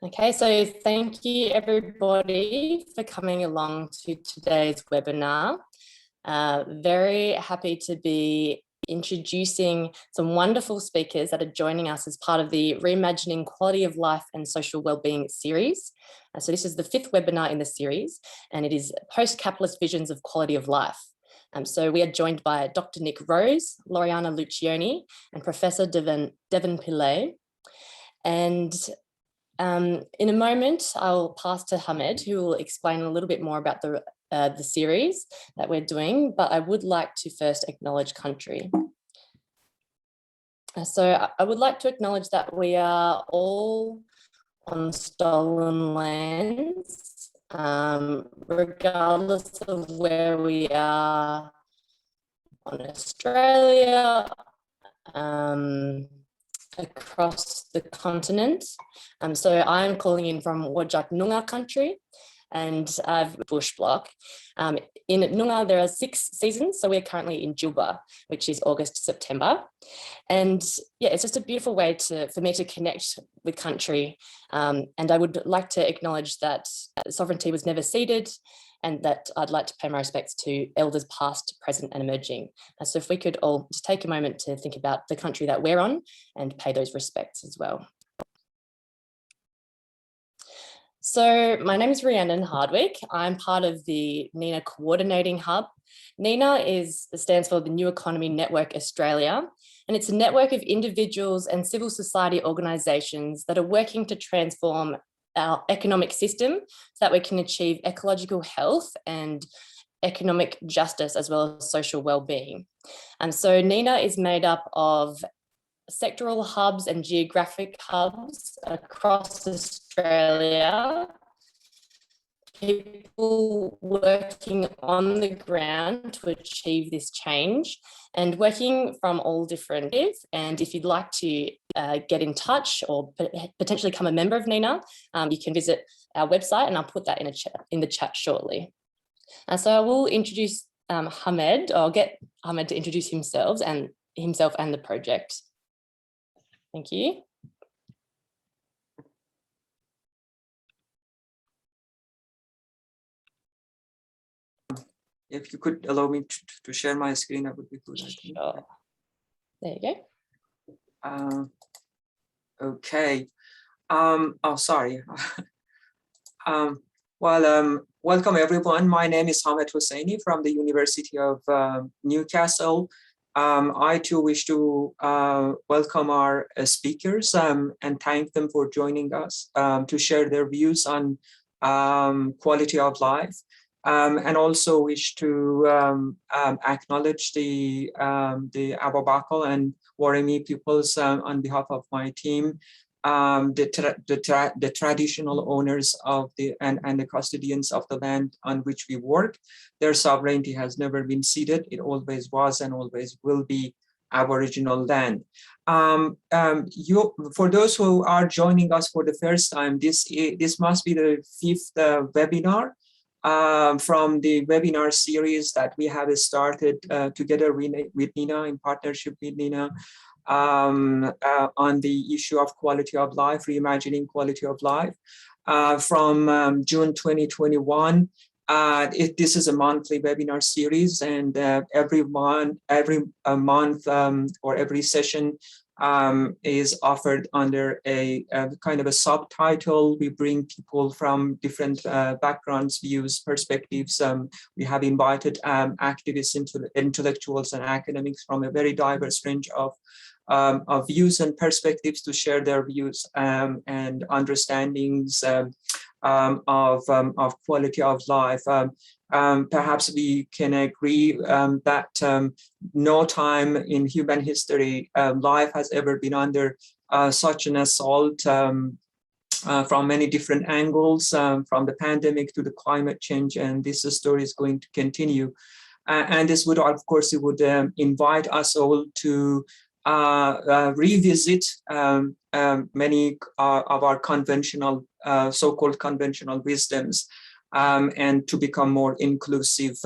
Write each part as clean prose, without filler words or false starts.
Okay, so thank you everybody for coming along to today's webinar. Very happy to be introducing some wonderful speakers that are joining us as part of the Reimagining Quality of Life and Social Wellbeing series. So this is the 5th webinar in the series, and it is Post-Capitalist Visions of Quality of Life. So we are joined by Dr. Nick Rose, Loriana Luccioni, and Professor Devan Pillay. And in a moment, I'll pass to Hamed, who will explain a little bit more about the series that we're doing, but I would like to first acknowledge country. So I would like to acknowledge that we are all on stolen lands, regardless of where we are on Australia, across the continent. So I'm calling in from Wajak Noongar country, and I've bush block. In Noongar, there are 6 seasons, so we're currently in Juba, which is August to September. And yeah, it's just a beautiful way for me to connect with country. And I would like to acknowledge that sovereignty was never ceded, and that I'd like to pay my respects to elders past, present and emerging. So if we could all just take a moment to think about the country that we're on and pay those respects as well. So my name is Rhiannon Hardwick. I'm part of the NENA Coordinating Hub. NENA stands for the New Economy Network Australia, and it's a network of individuals and civil society organisations that are working to transform our economic system so that we can achieve ecological health and economic justice as well as social well-being. And so NENA is made up of sectoral hubs and geographic hubs across Australia, people working on the ground to achieve this change and working from all different areas. And if you'd like to get in touch or potentially become a member of NENA, you can visit our website, and I'll put that in the chat shortly. So I will introduce Hamed, or I'll get Hamed to introduce himself and the project. Thank you. If you could allow me to share my screen, that would be good. Sure. There you go. Okay. Oh, sorry. Welcome everyone. My name is Hosseini from the University of Newcastle. I too wish to welcome our speakers and thank them for joining us to share their views on quality of life. And also wish to acknowledge the Ababakal and Waremi peoples on behalf of my team, the traditional owners of and the custodians of the land on which we work. Their sovereignty has never been ceded. It always was and always will be Aboriginal land. For those who are joining us for the first time, this must be the 5th webinar from the webinar series that we have started together with NENA, in partnership with NENA, on the issue of quality of life, reimagining quality of life, from June 2021. This is a monthly webinar series, and every month or every session is offered under a kind of a subtitle. We bring people from different backgrounds, views, perspectives. We have invited activists, intellectuals and academics from a very diverse range of views and perspectives to share their views and understandings of quality of life. Perhaps we can agree that no time in human history life has ever been under such an assault from many different angles, from the pandemic to the climate change, and this story is going to continue. And this would, of course, it would invite us all to revisit many of our conventional, so-called conventional wisdoms, and to become more inclusive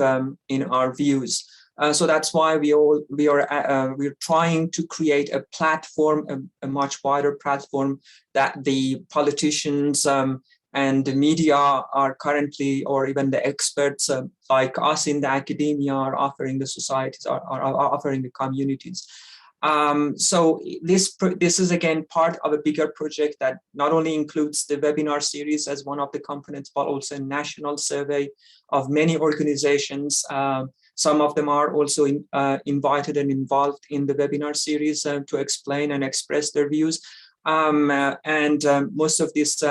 in our views. So that's why we're trying to create a platform, a much wider platform that the politicians and the media are currently, or even the experts like us in the academia, are offering the societies, are offering the communities. So this is again part of a bigger project that not only includes the webinar series as one of the components, but also a national survey of many organizations. Some of them are also invited and involved in the webinar series to explain and express their views. Most of these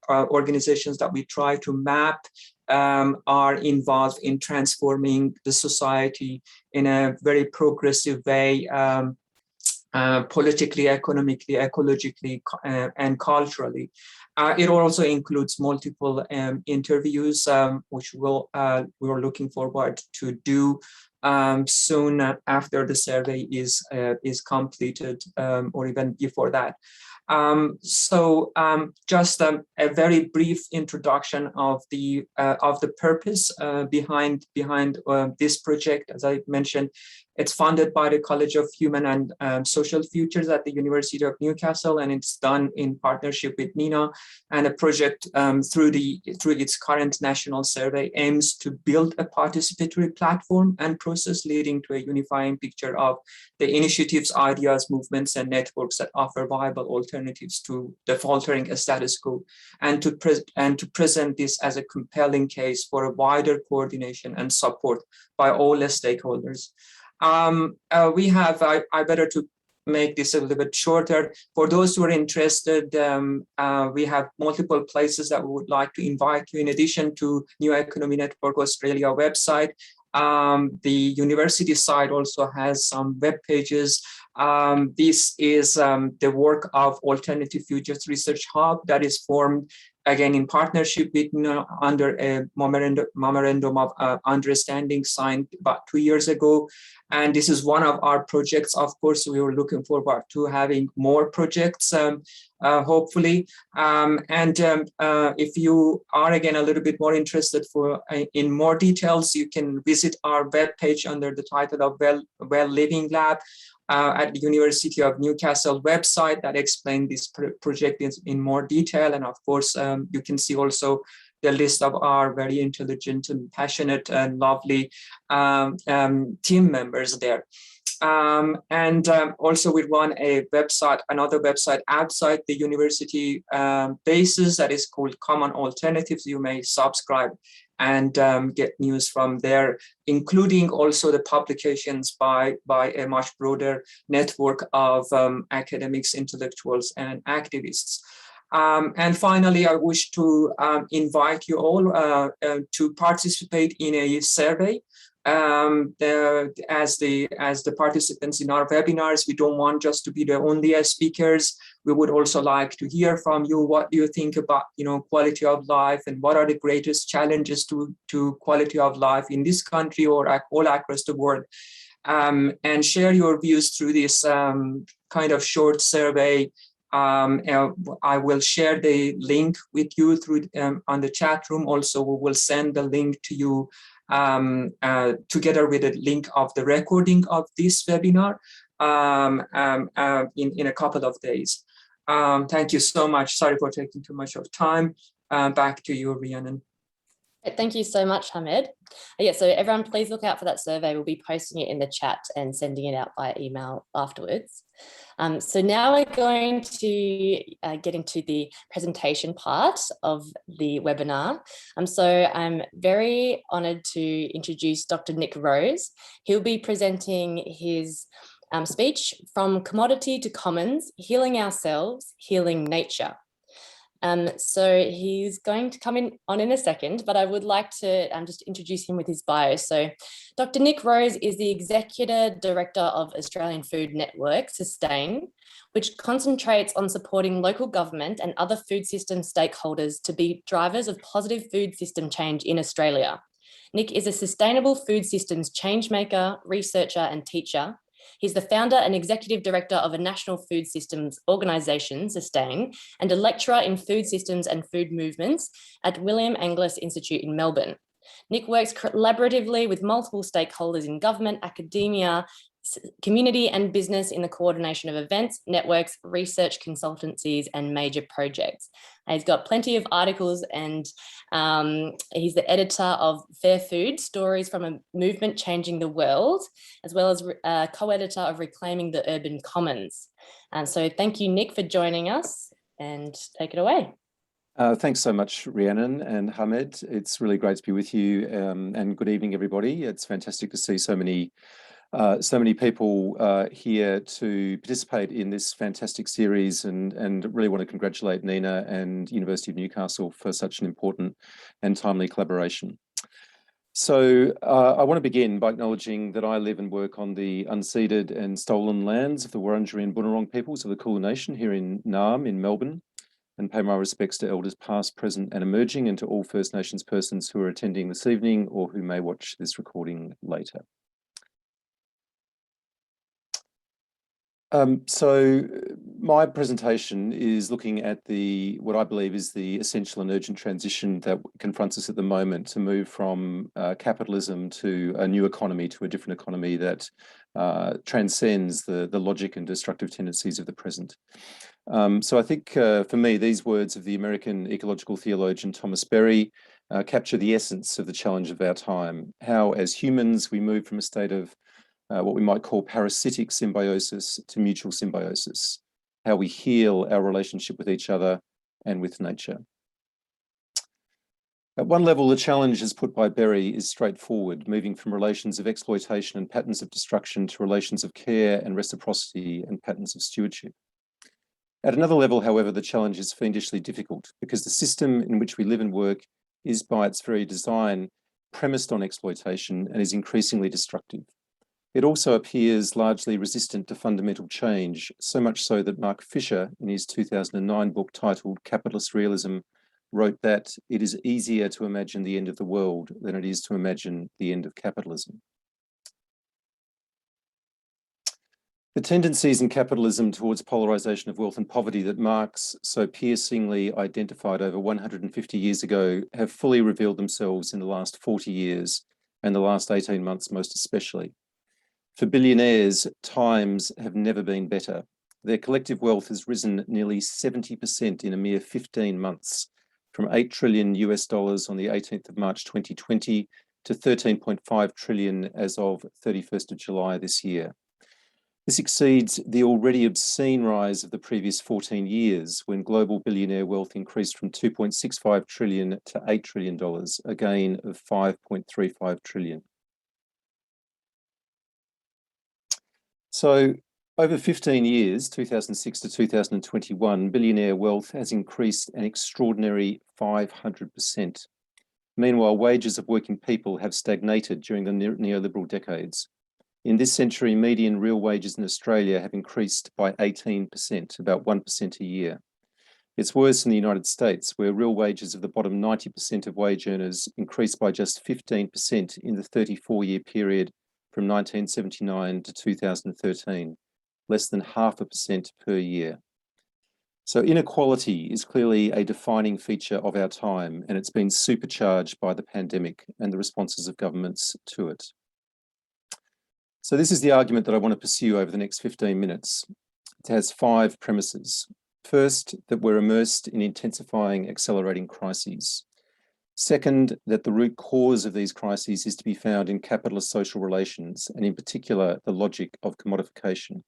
organizations that we try to map are involved in transforming the society in a very progressive way, politically, economically, ecologically, and culturally. It also includes multiple interviews, which we're looking forward to do soon after the survey is completed, or even before that. Just a very brief introduction of the purpose behind this project. As I mentioned, it's funded by the College of Human and Social Futures at the University of Newcastle, and it's done in partnership with NENA. And the project, through its current national survey, aims to build a participatory platform and process leading to a unifying picture of the initiatives, ideas, movements, and networks that offer viable alternatives to the faltering status quo, and to present this as a compelling case for a wider coordination and support by all the stakeholders. We have, I better to make this a little bit shorter. For those who are interested, we have multiple places that we would like to invite you. In addition to New Economy Network Australia website, the university site also has some web pages. This is the work of Alternative Futures Research Hub that is formed again in partnership with under a memorandum of understanding signed about 2 years ago. And this is one of our projects. Of course, we were looking forward to having more projects, hopefully. If you are again a little bit more interested in more details, you can visit our webpage under the title of Well Living Lab at the University of Newcastle website that explains this project in more detail. And of course, you can see also the list of our very intelligent and passionate and lovely team members there. Also we run another website outside the university bases that is called Common Alternatives. You may subscribe and get news from there, including also the publications by a much broader network of academics, intellectuals, and activists. And finally, I wish to invite you all to participate in a survey. As the participants in our webinars, we don't want just to be the only speakers. We would also like to hear from you. What do you think about quality of life, and what are the greatest challenges to quality of life in this country or all across the world? And share your views through this kind of short survey. I will share the link with you through on the chat room. Also, we will send the link to you together with a link of the recording of this webinar in a couple of days. Thank you so much. Sorry for taking too much of time. Back to you, Rhiannon. Thank you so much, Hamed. Yeah, so everyone, please look out for that survey. We'll be posting it in the chat and sending it out by email afterwards. So now we're going to get into the presentation part of the webinar. So I'm very honoured to introduce Dr. Nick Rose. He'll be presenting his speech, From Commodity to Commons, Healing Ourselves, Healing Nature. So he's going to come on in a second, but I would like to just introduce him with his bio. So Dr. Nick Rose is the Executive Director of Australian Food Network, Sustain, which concentrates on supporting local government and other food system stakeholders to be drivers of positive food system change in Australia. Nick is a sustainable food systems change maker, researcher, and teacher. He's the founder and executive director of a national food systems organisation, Sustain, and a lecturer in food systems and food movements at William Angliss Institute in Melbourne. Nick works collaboratively with multiple stakeholders in government, academia, community and business in the coordination of events, networks, research consultancies, and major projects. He's got plenty of articles, and he's the editor of Fair Food, Stories from a Movement Changing the World, as well as co-editor of Reclaiming the Urban Commons. So thank you, Nick, for joining us, and take it away. Thanks so much, Rhiannon and Hamed. It's really great to be with you, and good evening, everybody. It's fantastic to see so many people here to participate in this fantastic series, and really want to congratulate NENA and University of Newcastle for such an important and timely collaboration. So I want to begin by acknowledging that I live and work on the unceded and stolen lands of the Wurundjeri and Bunurong peoples of the Kulin Nation here in Naarm in Melbourne, and pay my respects to elders past, present and emerging, and to all First Nations persons who are attending this evening or who may watch this recording later. So my presentation is looking at what I believe is the essential and urgent transition that confronts us at the moment to move from capitalism to a new economy, to a different economy that transcends the logic and destructive tendencies of the present. So I think for me, these words of the American ecological theologian Thomas Berry capture the essence of the challenge of our time. How, as humans, we move from a state of what we might call parasitic symbiosis to mutual symbiosis, how we heal our relationship with each other and with nature. At one level, the challenge as put by Berry is straightforward, moving from relations of exploitation and patterns of destruction to relations of care and reciprocity and patterns of stewardship. At another level, however, the challenge is fiendishly difficult because the system in which we live and work is by its very design premised on exploitation and is increasingly destructive. It also appears largely resistant to fundamental change, so much so that Mark Fisher, in his 2009 book titled Capitalist Realism, wrote that it is easier to imagine the end of the world than it is to imagine the end of capitalism. The tendencies in capitalism towards polarization of wealth and poverty that Marx so piercingly identified over 150 years ago have fully revealed themselves in the last 40 years, and the last 18 months most especially. For billionaires, times have never been better. Their collective wealth has risen nearly 70% in a mere 15 months, from $8 trillion US on the 18th of March 2020 to 13.5 trillion as of 31st of July this year. This exceeds the already obscene rise of the previous 14 years, when global billionaire wealth increased from 2.65 trillion to $8 trillion, a gain of 5.35 trillion. So over 15 years, 2006 to 2021, billionaire wealth has increased an extraordinary 500%. Meanwhile, wages of working people have stagnated during the neoliberal decades. In this century, median real wages in Australia have increased by 18%, about 1% a year. It's worse in the United States, where real wages of the bottom 90% of wage earners increased by just 15% in the 34-year period from 1979 to 2013, less than 0.5% per year. So inequality is clearly a defining feature of our time, and it's been supercharged by the pandemic and the responses of governments to it. So this is the argument that I want to pursue over the next 15 minutes. It has 5 premises. First, that we're immersed in intensifying, accelerating crises. Second, that the root cause of these crises is to be found in capitalist social relations, and in particular, the logic of commodification.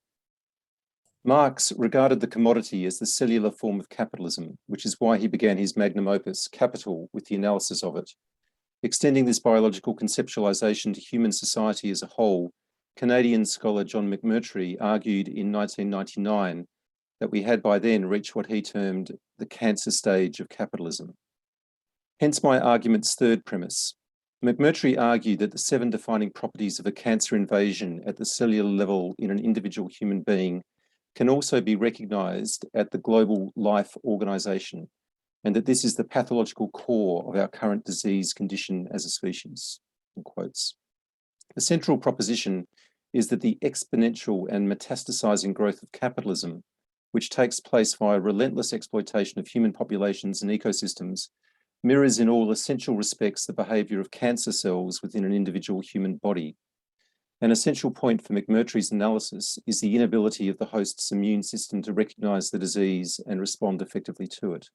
Marx regarded the commodity as the cellular form of capitalism, which is why he began his magnum opus, Capital, with the analysis of it. Extending this biological conceptualization to human society as a whole, Canadian scholar John McMurtry argued in 1999 that we had by then reached what he termed the cancer stage of capitalism. Hence my argument's third premise. McMurtry argued that the 7 defining properties of a cancer invasion at the cellular level in an individual human being can also be recognized at the global life organization, and that this is the pathological core of our current disease condition as a species, in quotes. The central proposition is that the exponential and metastasizing growth of capitalism, which takes place via relentless exploitation of human populations and ecosystems, mirrors in all essential respects the behaviour of cancer cells within an individual human body. An essential point for McMurtry's analysis is the inability of the host's immune system to recognise the disease and respond effectively to it.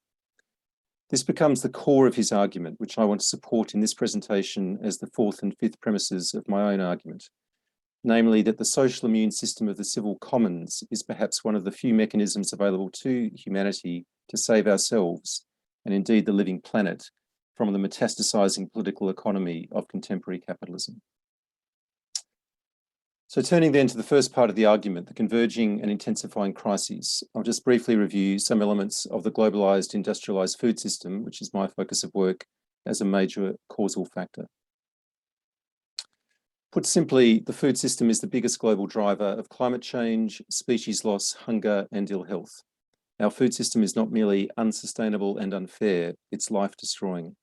This becomes the core of his argument, which I want to support in this presentation as the fourth and fifth premises of my own argument, namely that the social immune system of the civil commons is perhaps one of the few mechanisms available to humanity to save ourselves, and indeed the living planet, from the metastasising political economy of contemporary capitalism. So turning then to the first part of the argument, the converging and intensifying crises, I'll just briefly review some elements of the globalised industrialised food system, which is my focus of work, as a major causal factor. Put simply, the food system is the biggest global driver of climate change, species loss, hunger, and ill health. Our food system is not merely unsustainable and unfair, it's life-destroying.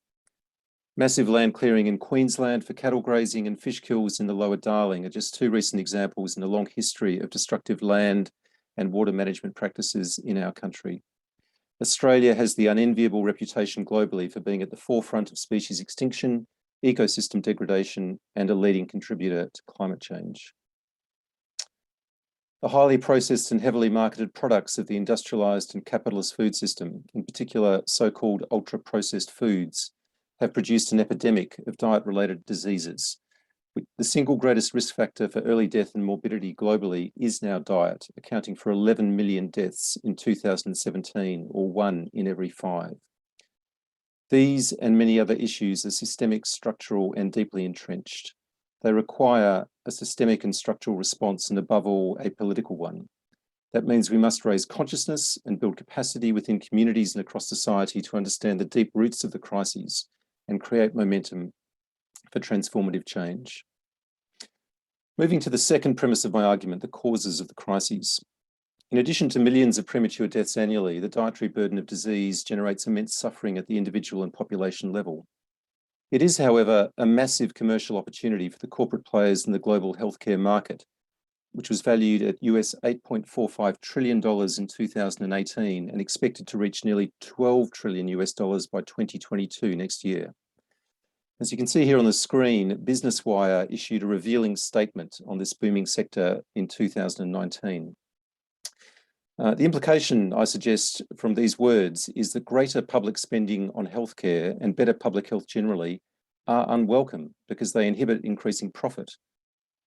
Massive land clearing in Queensland for cattle grazing and fish kills in the Lower Darling are just two recent examples in a long history of destructive land and water management practices in our country. Australia has the unenviable reputation globally for being at the forefront of species extinction, ecosystem degradation, and a leading contributor to climate change. The highly processed and heavily marketed products of the industrialised and capitalist food system, in particular so-called ultra-processed foods, have produced an epidemic of diet-related diseases. The single greatest risk factor for early death and morbidity globally is now diet, accounting for 11 million deaths in 2017, or 1 in every 5. These and many other issues are systemic, structural, and deeply entrenched. They require a systemic and structural response, and above all, a political one. That means we must raise consciousness and build capacity within communities and across society to understand the deep roots of the crises and create momentum for transformative change. Moving to the second premise of my argument, the causes of the crises. In addition to millions of premature deaths annually, the dietary burden of disease generates immense suffering at the individual and population level. It is, however, a massive commercial opportunity for the corporate players in the global healthcare market, which was valued at US $8.45 trillion in 2018 and expected to reach nearly $12 trillion by 2022 next year. As you can see here on the screen, Business Wire issued a revealing statement on this booming sector in 2019. The implication, I suggest, from these words is that greater public spending on healthcare and better public health generally are unwelcome because they inhibit increasing profit.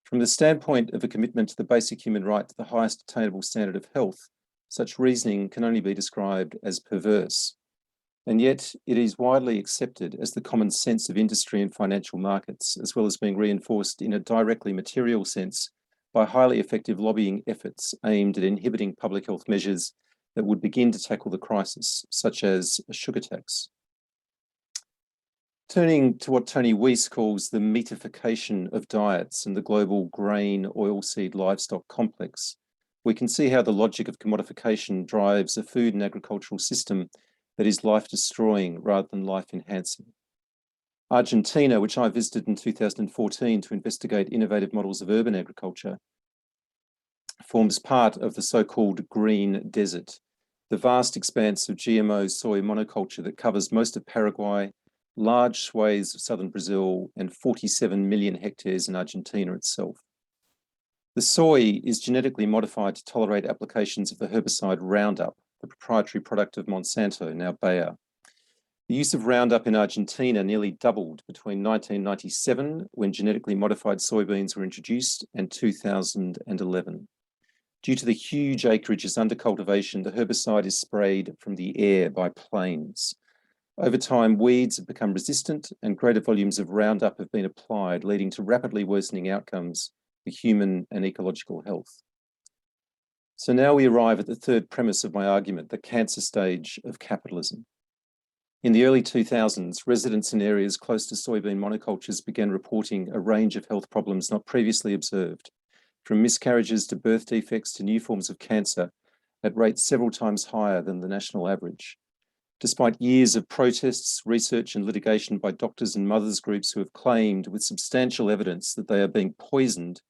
From the standpoint of a commitment to the basic human right to the highest attainable standard of health, such reasoning can only be described as perverse. And yet it is widely accepted as the common sense of industry and financial markets, as well as being reinforced in a directly material sense by highly effective lobbying efforts aimed at inhibiting public health measures that would begin to tackle the crisis, such as a sugar tax. Turning to what Tony Weiss calls the meatification of diets and the global grain, oilseed, livestock complex, we can see how the logic of commodification drives a food and agricultural system that is life-destroying rather than life-enhancing. Argentina, which I visited in 2014 to investigate innovative models of urban agriculture, forms part of the so-called green desert, the vast expanse of GMO soy monoculture that covers most of Paraguay, large swathes of southern Brazil, and 47 million hectares in Argentina itself. The soy is genetically modified to tolerate applications of the herbicide Roundup, the proprietary product of Monsanto, now Bayer. The use of Roundup in Argentina nearly doubled between 1997, when genetically modified soybeans were introduced, and 2011. Due to the huge acreages under cultivation, the herbicide is sprayed from the air by planes. Over time, weeds have become resistant and greater volumes of Roundup have been applied, leading to rapidly worsening outcomes for human and ecological health. So now we arrive at the third premise of my argument, the cancer stage of capitalism. In the early 2000s, residents in areas close to soybean monocultures began reporting a range of health problems not previously observed, from miscarriages to birth defects to new forms of cancer at rates several times higher than the national average. Despite years of protests, research and litigation by doctors and mothers groups who have claimed with substantial evidence that they are being poisoned,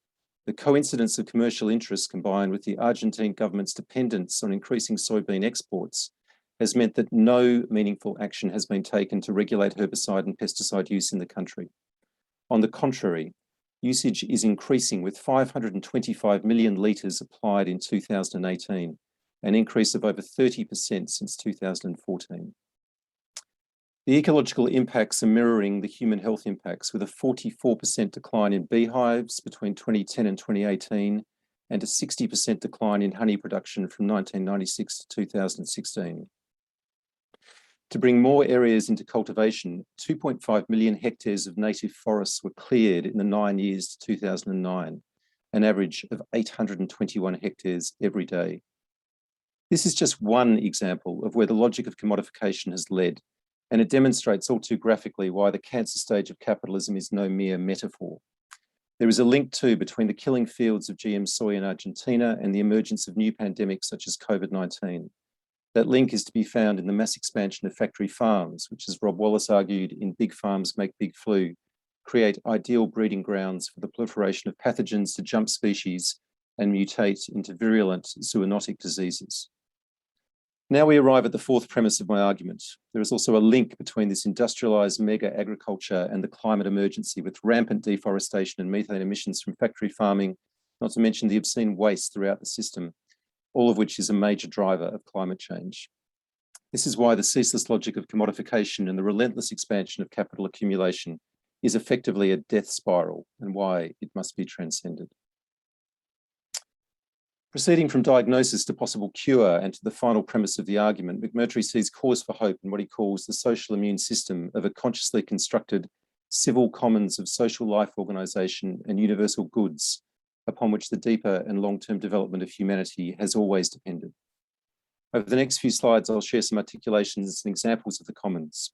the coincidence of commercial interests combined with the Argentine government's dependence on increasing soybean exports has meant that no meaningful action has been taken to regulate herbicide and pesticide use in the country. On the contrary, usage is increasing, with 525 million litres applied in 2018, an increase of over 30% since 2014. The ecological impacts are mirroring the human health impacts, with a 44% decline in beehives between 2010 and 2018, and a 60% decline in honey production from 1996 to 2016. To bring more areas into cultivation, 2.5 million hectares of native forests were cleared in the 9 years to 2009, an average of 821 hectares every day. This is just one example of where the logic of commodification has led, and it demonstrates all too graphically why the cancer stage of capitalism is no mere metaphor. There is a link too between the killing fields of GM soy in Argentina and the emergence of new pandemics such as COVID-19. That link is to be found in the mass expansion of factory farms, which, as Rob Wallace argued in Big Farms Make Big Flu, create ideal breeding grounds for the proliferation of pathogens to jump species and mutate into virulent zoonotic diseases. Now we arrive at the fourth premise of my argument. There is also a link between this industrialized mega agriculture and the climate emergency, with rampant deforestation and methane emissions from factory farming, not to mention the obscene waste throughout the system, all of which is a major driver of climate change. This is why the ceaseless logic of commodification and the relentless expansion of capital accumulation is effectively a death spiral, and why it must be transcended. Proceeding from diagnosis to possible cure and to the final premise of the argument, McMurtry sees cause for hope in what he calls the social immune system of a consciously constructed civil commons of social life organisation and universal goods, upon which the deeper and long-term development of humanity has always depended. Over the next few slides, I'll share some articulations and examples of the commons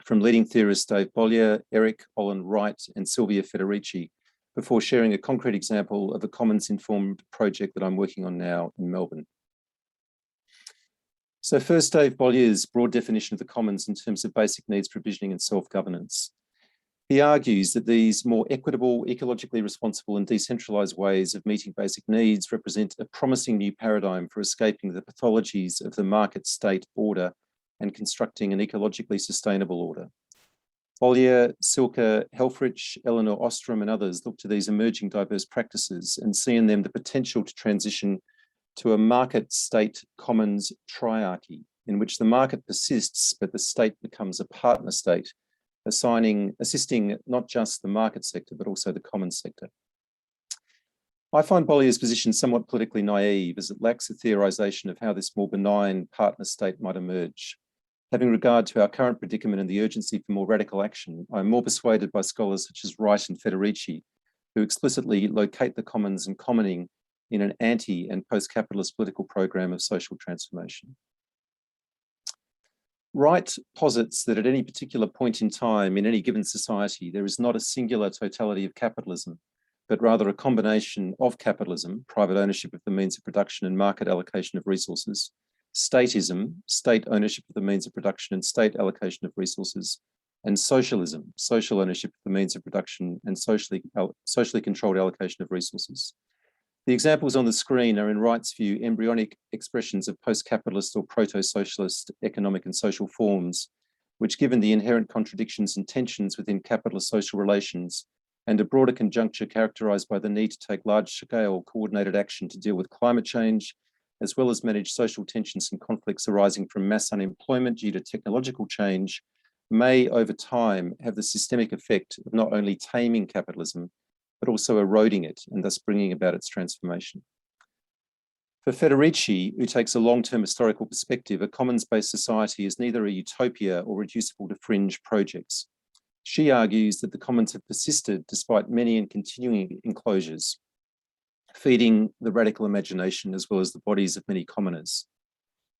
from leading theorists Dave Bollier, Eric Olin Wright, and Silvia Federici, before sharing a concrete example of a commons-informed project that I'm working on now in Melbourne. So first, Dave Bollier's broad definition of the commons in terms of basic needs provisioning and self-governance. He argues that these more equitable, ecologically responsible and decentralised ways of meeting basic needs represent a promising new paradigm for escaping the pathologies of the market state order and constructing an ecologically sustainable order. Bollier, Silke, Helfrich, Eleanor Ostrom and others look to these emerging diverse practices and see in them the potential to transition to a market state commons triarchy, in which the market persists but the state becomes a partner state, assisting not just the market sector, but also the commons sector. I find Bollier's position somewhat politically naive, as it lacks a theorisation of how this more benign partner state might emerge. Having regard to our current predicament and the urgency for more radical action, I am more persuaded by scholars such as Wright and Federici, who explicitly locate the commons and commoning in an anti- and post-capitalist political program of social transformation. Wright posits that at any particular point in time in any given society, there is not a singular totality of capitalism, but rather a combination of capitalism, private ownership of the means of production and market allocation of resources, statism, state ownership of the means of production and state allocation of resources, and socialism, social ownership of the means of production and socially controlled allocation of resources. The examples on the screen are, in Wright's view, embryonic expressions of post-capitalist or proto-socialist economic and social forms, which, given the inherent contradictions and tensions within capitalist social relations and a broader conjuncture characterised by the need to take large-scale coordinated action to deal with climate change, as well as manage social tensions and conflicts arising from mass unemployment due to technological change, may over time have the systemic effect of not only taming capitalism, but also eroding it and thus bringing about its transformation. For Federici, who takes a long-term historical perspective, a commons-based society is neither a utopia or reducible to fringe projects. She argues that the commons have persisted despite many and continuing enclosures, feeding the radical imagination as well as the bodies of many commoners.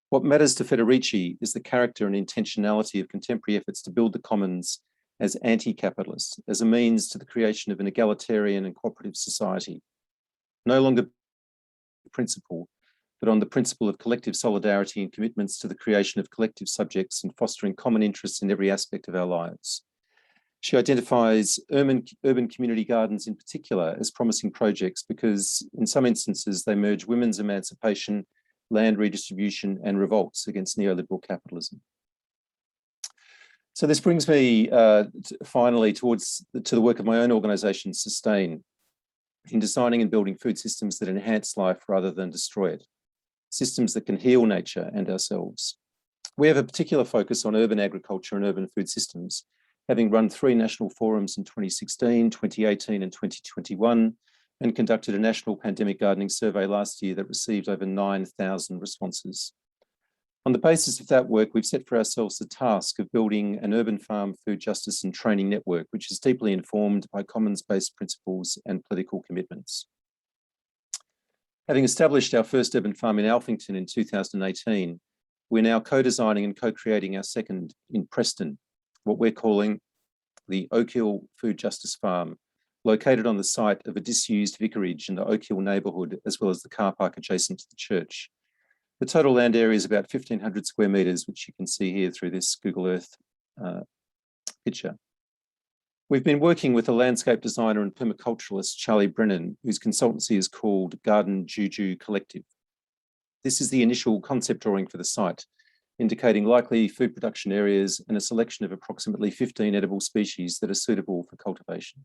What matters to Federici is the character and intentionality of contemporary efforts to build the commons as anti-capitalist, as a means to the creation of an egalitarian and cooperative society, no longer principle, but on the principle of collective solidarity and commitments to the creation of collective subjects and fostering common interests in every aspect of our lives. She identifies urban community gardens in particular as promising projects because in some instances they merge women's emancipation land redistribution, and revolts against neoliberal capitalism. So this brings me finally to the work of my own organisation, Sustain, in designing and building food systems that enhance life rather than destroy it, systems that can heal nature and ourselves. We have a particular focus on urban agriculture and urban food systems, having run 3 national forums in 2016, 2018 and 2021, and conducted a national pandemic gardening survey last year that received over 9,000 responses. On the basis of that work, we've set for ourselves the task of building an urban farm food justice and training network, which is deeply informed by commons-based principles and political commitments. Having established our first urban farm in Alphington in 2018, we're now co-designing and co-creating our second in Preston, what we're calling the Oak Hill Food Justice Farm, located on the site of a disused vicarage in the Oak Hill neighbourhood, as well as the car park adjacent to the church. The total land area is about 1,500 square metres, which you can see here through this Google Earth picture. We've been working with a landscape designer and permaculturalist, Charlie Brennan, whose consultancy is called Garden Juju Collective. This is the initial concept drawing for the site, indicating likely food production areas and a selection of approximately 15 edible species that are suitable for cultivation.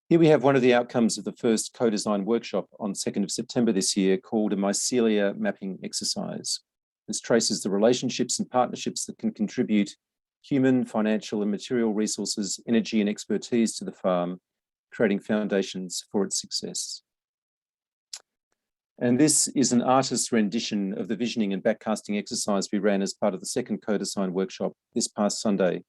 Here we have one of the outcomes of the first co-design workshop on 2nd of September this year, called a Mycelia mapping exercise. This traces the relationships and partnerships that can contribute human, financial and material resources, energy and expertise to the farm, creating foundations for its success. And this is an artist's rendition of the visioning and backcasting exercise we ran as part of the second co-design workshop this past Sunday,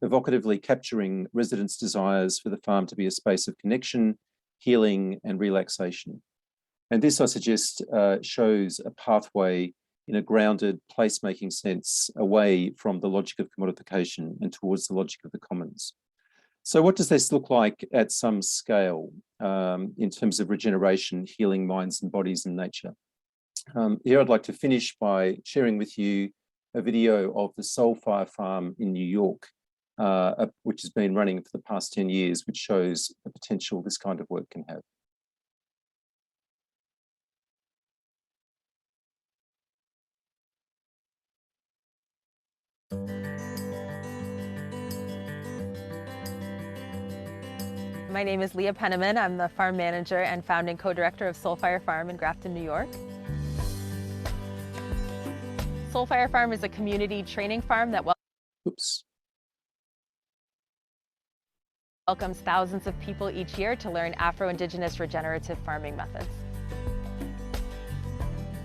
evocatively capturing residents' desires for the farm to be a space of connection, healing and relaxation. And this, I suggest, shows a pathway in a grounded place-making sense away from the logic of commodification and towards the logic of the commons. So what does this look like at some scale in terms of regeneration, healing minds and bodies in nature? Here I'd like to finish by sharing with you a video of the Soul Fire Farm in New York, which has been running for the past 10 years, which shows the potential this kind of work can have. My name is Leah Penniman. I'm the farm manager and founding co-director of Soul Fire Farm in Grafton, New York. Soul Fire Farm is a community training farm that welcomes thousands of people each year to learn Afro-Indigenous regenerative farming methods.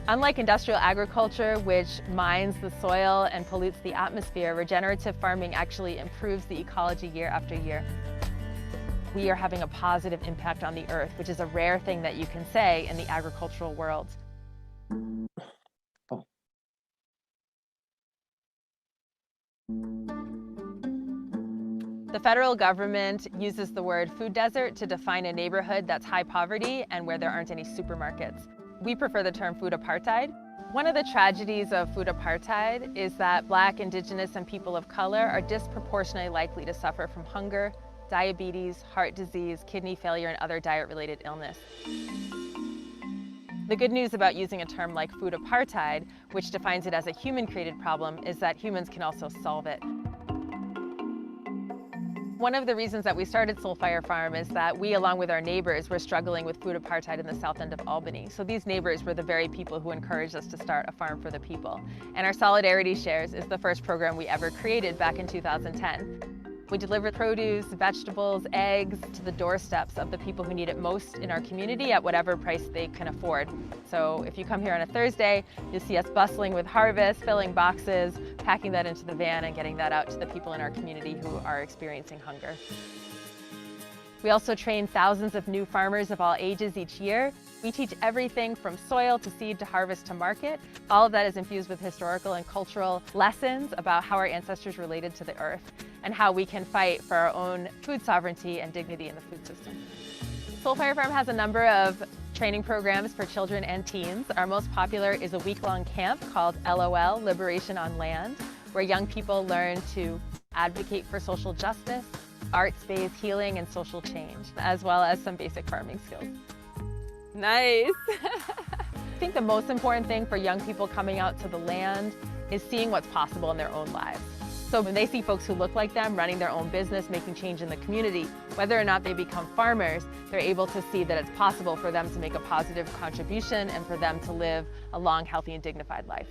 Unlike industrial agriculture, which mines the soil and pollutes the atmosphere, regenerative farming actually improves the ecology year after year. We are having a positive impact on the earth, which is a rare thing that you can say in the agricultural world. The federal government uses the word food desert to define a neighborhood that's high poverty and where there aren't any supermarkets. We prefer the term food apartheid. One of the tragedies of food apartheid is that Black, Indigenous, and people of color are disproportionately likely to suffer from hunger, diabetes, heart disease, kidney failure, and other diet-related illness. The good news about using a term like food apartheid, which defines it as a human-created problem, is that humans can also solve it. One of the reasons that we started Soul Fire Farm is that we, along with our neighbors, were struggling with food apartheid in the south end of Albany. So these neighbors were the very people who encouraged us to start a farm for the people. And our Solidarity Shares is the first program we ever created back in 2010. We deliver produce, vegetables, eggs to the doorsteps of the people who need it most in our community at whatever price they can afford. So if you come here on a Thursday, you'll see us bustling with harvest, filling boxes, packing that into the van and getting that out to the people in our community who are experiencing hunger. We also train thousands of new farmers of all ages each year. We teach everything from soil to seed to harvest to market. All of that is infused with historical and cultural lessons about how our ancestors related to the earth and how we can fight for our own food sovereignty and dignity in the food system. Soul Fire Farm has a number of training programs for children and teens. Our most popular is a week-long camp called LOL, Liberation on Land, where young people learn to advocate for social justice, art space, healing, and social change, as well as some basic farming skills. Nice. I think the most important thing for young people coming out to the land is seeing what's possible in their own lives. So when they see folks who look like them, running their own business, making change in the community, whether or not they become farmers, they're able to see that it's possible for them to make a positive contribution and for them to live a long, healthy, and dignified life.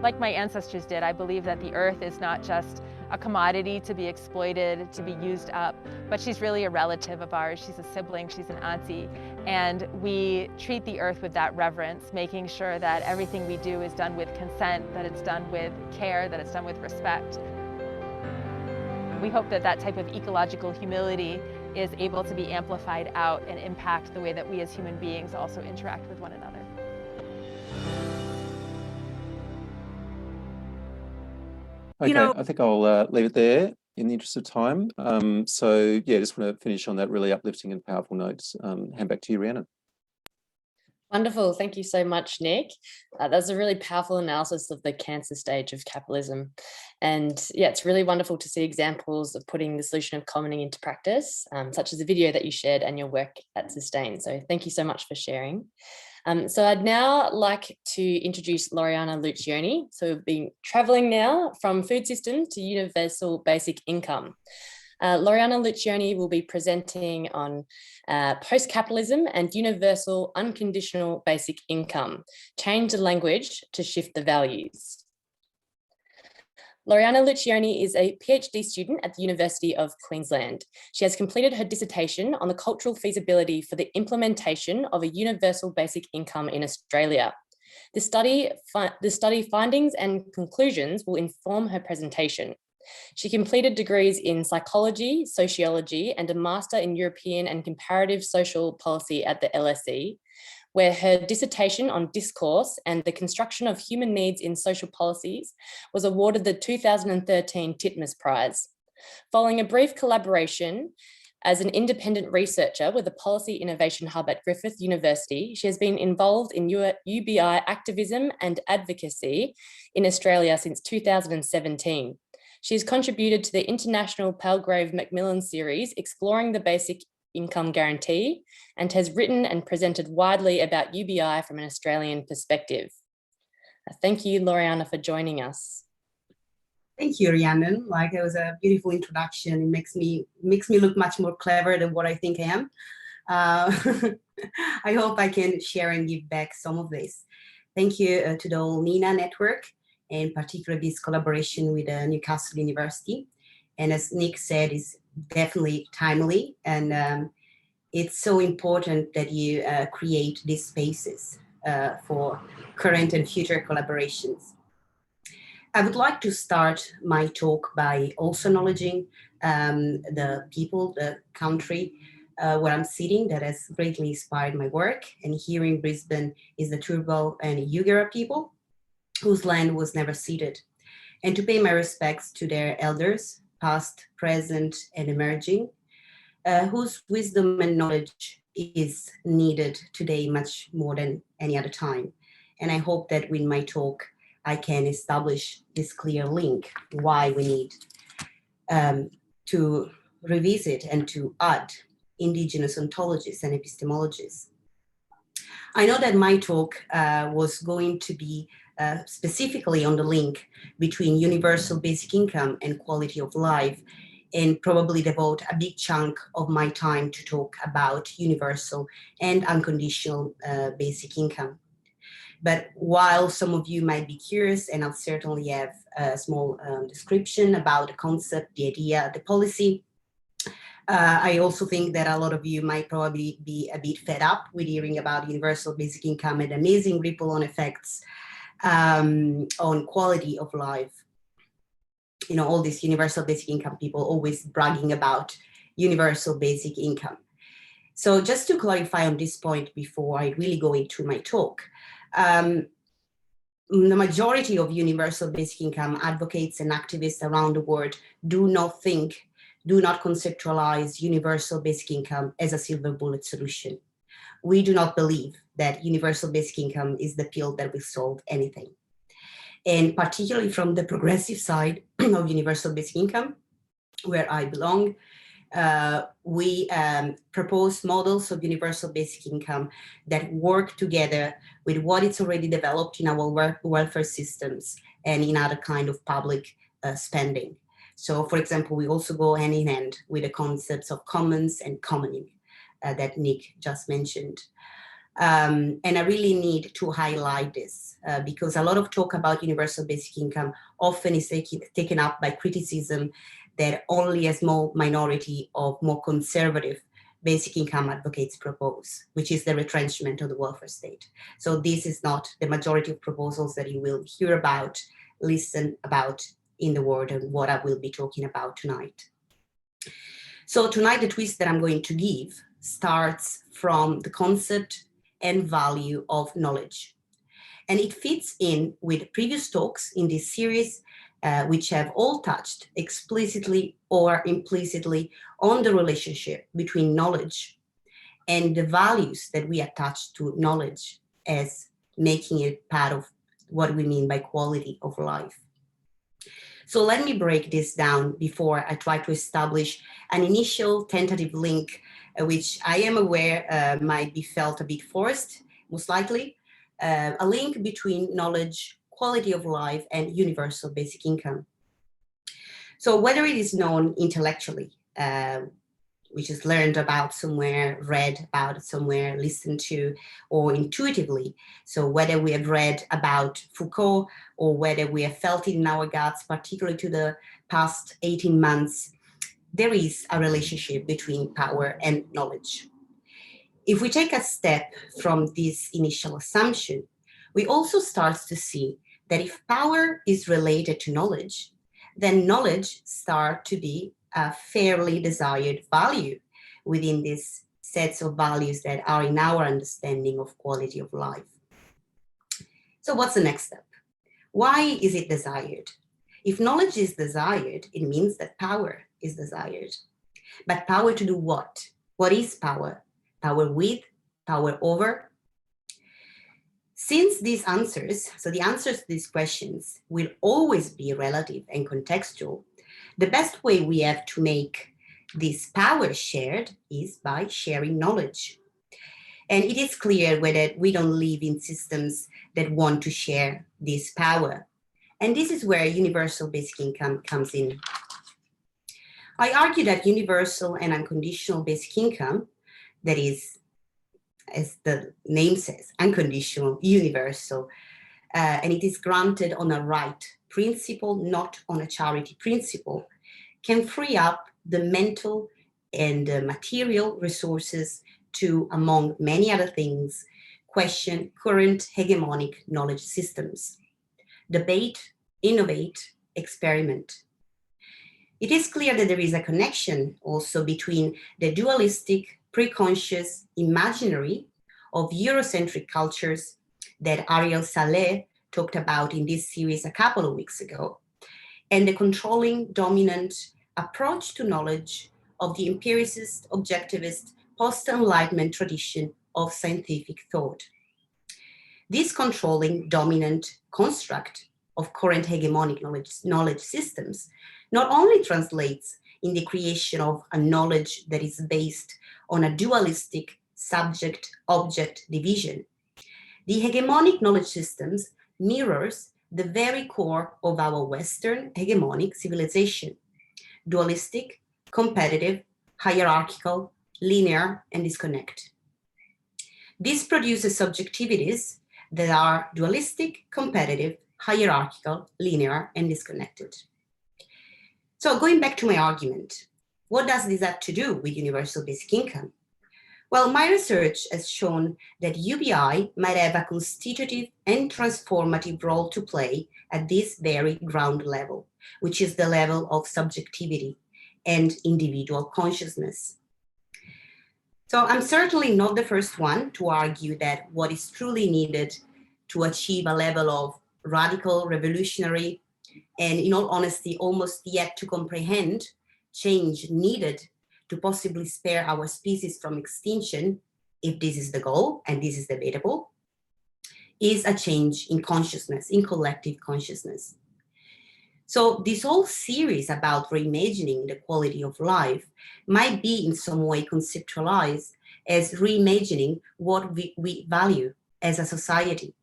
Like my ancestors did, I believe that the earth is not just a commodity to be exploited, to be used up, but she's really a relative of ours. She's a sibling, she's an auntie. And we treat the earth with that reverence, making sure that everything we do is done with consent, that it's done with care, that it's done with respect. We hope that that type of ecological humility is able to be amplified out and impact the way that we as human beings also interact with one another. Okay, I think I'll leave it there in the interest of time. So yeah, just want to finish on that really uplifting and powerful note. Hand back to you, Rhiannon. Wonderful. Thank you so much, Nick. That was a really powerful analysis of the cancer stage of capitalism. And yeah, it's really wonderful to see examples of putting the solution of commoning into practice, such as the video that you shared and your work at Sustain. So thank you so much for sharing. So I'd now like to introduce Loriana Luccioni. So we've been traveling now from food systems to universal basic income. Loriana Luccioni will be presenting on post-capitalism and universal unconditional basic income, change the language to shift the values. Loriana Luccioni is a PhD student at the University of Queensland. She has completed her dissertation on the cultural feasibility for the implementation of a universal basic income in Australia. The study findings and conclusions will inform her presentation. She completed degrees in psychology, sociology, and a master in European and comparative social policy at the LSE, where her dissertation on discourse and the construction of human needs in social policies was awarded the 2013 Titmus Prize. Following a brief collaboration as an independent researcher with the Policy Innovation Hub at Griffith University, she has been involved in UBI activism and advocacy in Australia since 2017. She has contributed to the International Palgrave Macmillan series, Exploring the Basic Income Guarantee, and has written and presented widely about UBI from an Australian perspective. Thank you, Loriana, for joining us. Thank you, Rhiannon. Like, it was a beautiful introduction. It makes me look much more clever than what I think I am. I hope I can share and give back some of this. Thank you to the whole NENA network, and particularly this collaboration with Newcastle University. And as Nick said, it's definitely timely, and it's so important that you create these spaces for current and future collaborations. I would like to start my talk by also acknowledging the people, the country where I'm sitting that has greatly inspired my work. And here in Brisbane is the Turrbal and Yugara people, whose land was never ceded. And to pay my respects to their elders, past, present, and emerging, whose wisdom and knowledge is needed today much more than any other time. And I hope that with my talk, I can establish this clear link, why we need to revisit and to add Indigenous ontologies and epistemologies. I know that my talk was going to be specifically on the link between universal basic income and quality of life, and probably devote a big chunk of my time to talk about universal and unconditional basic income. But while some of you might be curious, and I'll certainly have a small description about the concept, the idea, the policy, I also think that a lot of you might probably be a bit fed up with hearing about universal basic income and amazing ripple-on effects on quality of life. You know, all these universal basic income people always bragging about universal basic income. So just to clarify on this point before I really go into my talk, the majority of universal basic income advocates and activists around the world do not conceptualize universal basic income as a silver bullet solution. We do not believe that universal basic income is the pill that will solve anything. And particularly from the progressive side of universal basic income, where I belong, we propose models of universal basic income that work together with what is already developed in our welfare systems and in other kind of public spending. So, for example, we also go hand in hand with the concepts of commons and commoning that Nick just mentioned. And I really need to highlight this because a lot of talk about universal basic income often is taken up by criticism that only a small minority of more conservative basic income advocates propose, which is the retrenchment of the welfare state. So this is not the majority of proposals that you will hear about, listen about in the world, and what I will be talking about tonight. So tonight, the twist that I'm going to give starts from the concept and value of knowledge. And it fits in with previous talks in this series, which have all touched explicitly or implicitly on the relationship between knowledge and the values that we attach to knowledge as making it part of what we mean by quality of life. So let me break this down before I try to establish an initial tentative link, which I am aware might be felt a bit forced, most likely, a link between knowledge, quality of life, and universal basic income. So whether it is known intellectually, which is learned about somewhere, read about somewhere, listened to, or intuitively. So whether we have read about Foucault or whether we have felt it in our guts, particularly to the past 18 months, there is a relationship between power and knowledge. If we take a step from this initial assumption, we also start to see that if power is related to knowledge, then knowledge starts to be a fairly desired value within these sets of values that are in our understanding of quality of life. So what's the next step? Why is it desired? If knowledge is desired, it means that power is desired. But power to do what? What is power? Power with, power over? Since these answers, so the answers to these questions will always be relative and contextual, the best way we have to make this power shared is by sharing knowledge. And it is clear whether we don't live in systems that want to share this power. And this is where universal basic income comes in. I argue that universal and unconditional basic income, that is, as the name says, unconditional, universal, and it is granted on a right principle, not on a charity principle, can free up the mental and material resources to, among many other things, question current hegemonic knowledge systems, debate, innovate, experiment. It is clear that there is a connection also between the dualistic, preconscious imaginary of Eurocentric cultures that Ariel Saleh talked about in this series a couple of weeks ago, and the controlling, dominant approach to knowledge of the empiricist, objectivist, post-Enlightenment tradition of scientific thought. This controlling, dominant construct of current hegemonic knowledge systems not only translates in the creation of a knowledge that is based on a dualistic subject-object division. The hegemonic knowledge systems mirrors the very core of our Western hegemonic civilization: dualistic, competitive, hierarchical, linear, and disconnect. This produces subjectivities that are dualistic, competitive, hierarchical, linear, and disconnected. So going back to my argument, what does this have to do with universal basic income? Well, my research has shown that UBI might have a constitutive and transformative role to play at this very ground level, which is the level of subjectivity and individual consciousness. So I'm certainly not the first one to argue that what is truly needed to achieve a level of radical, revolutionary, and in all honesty, almost yet to comprehend change needed to possibly spare our species from extinction, if this is the goal, and this is debatable, is a change in consciousness, in collective consciousness. So this whole series about reimagining the quality of life might be in some way conceptualized as reimagining what we value as a society,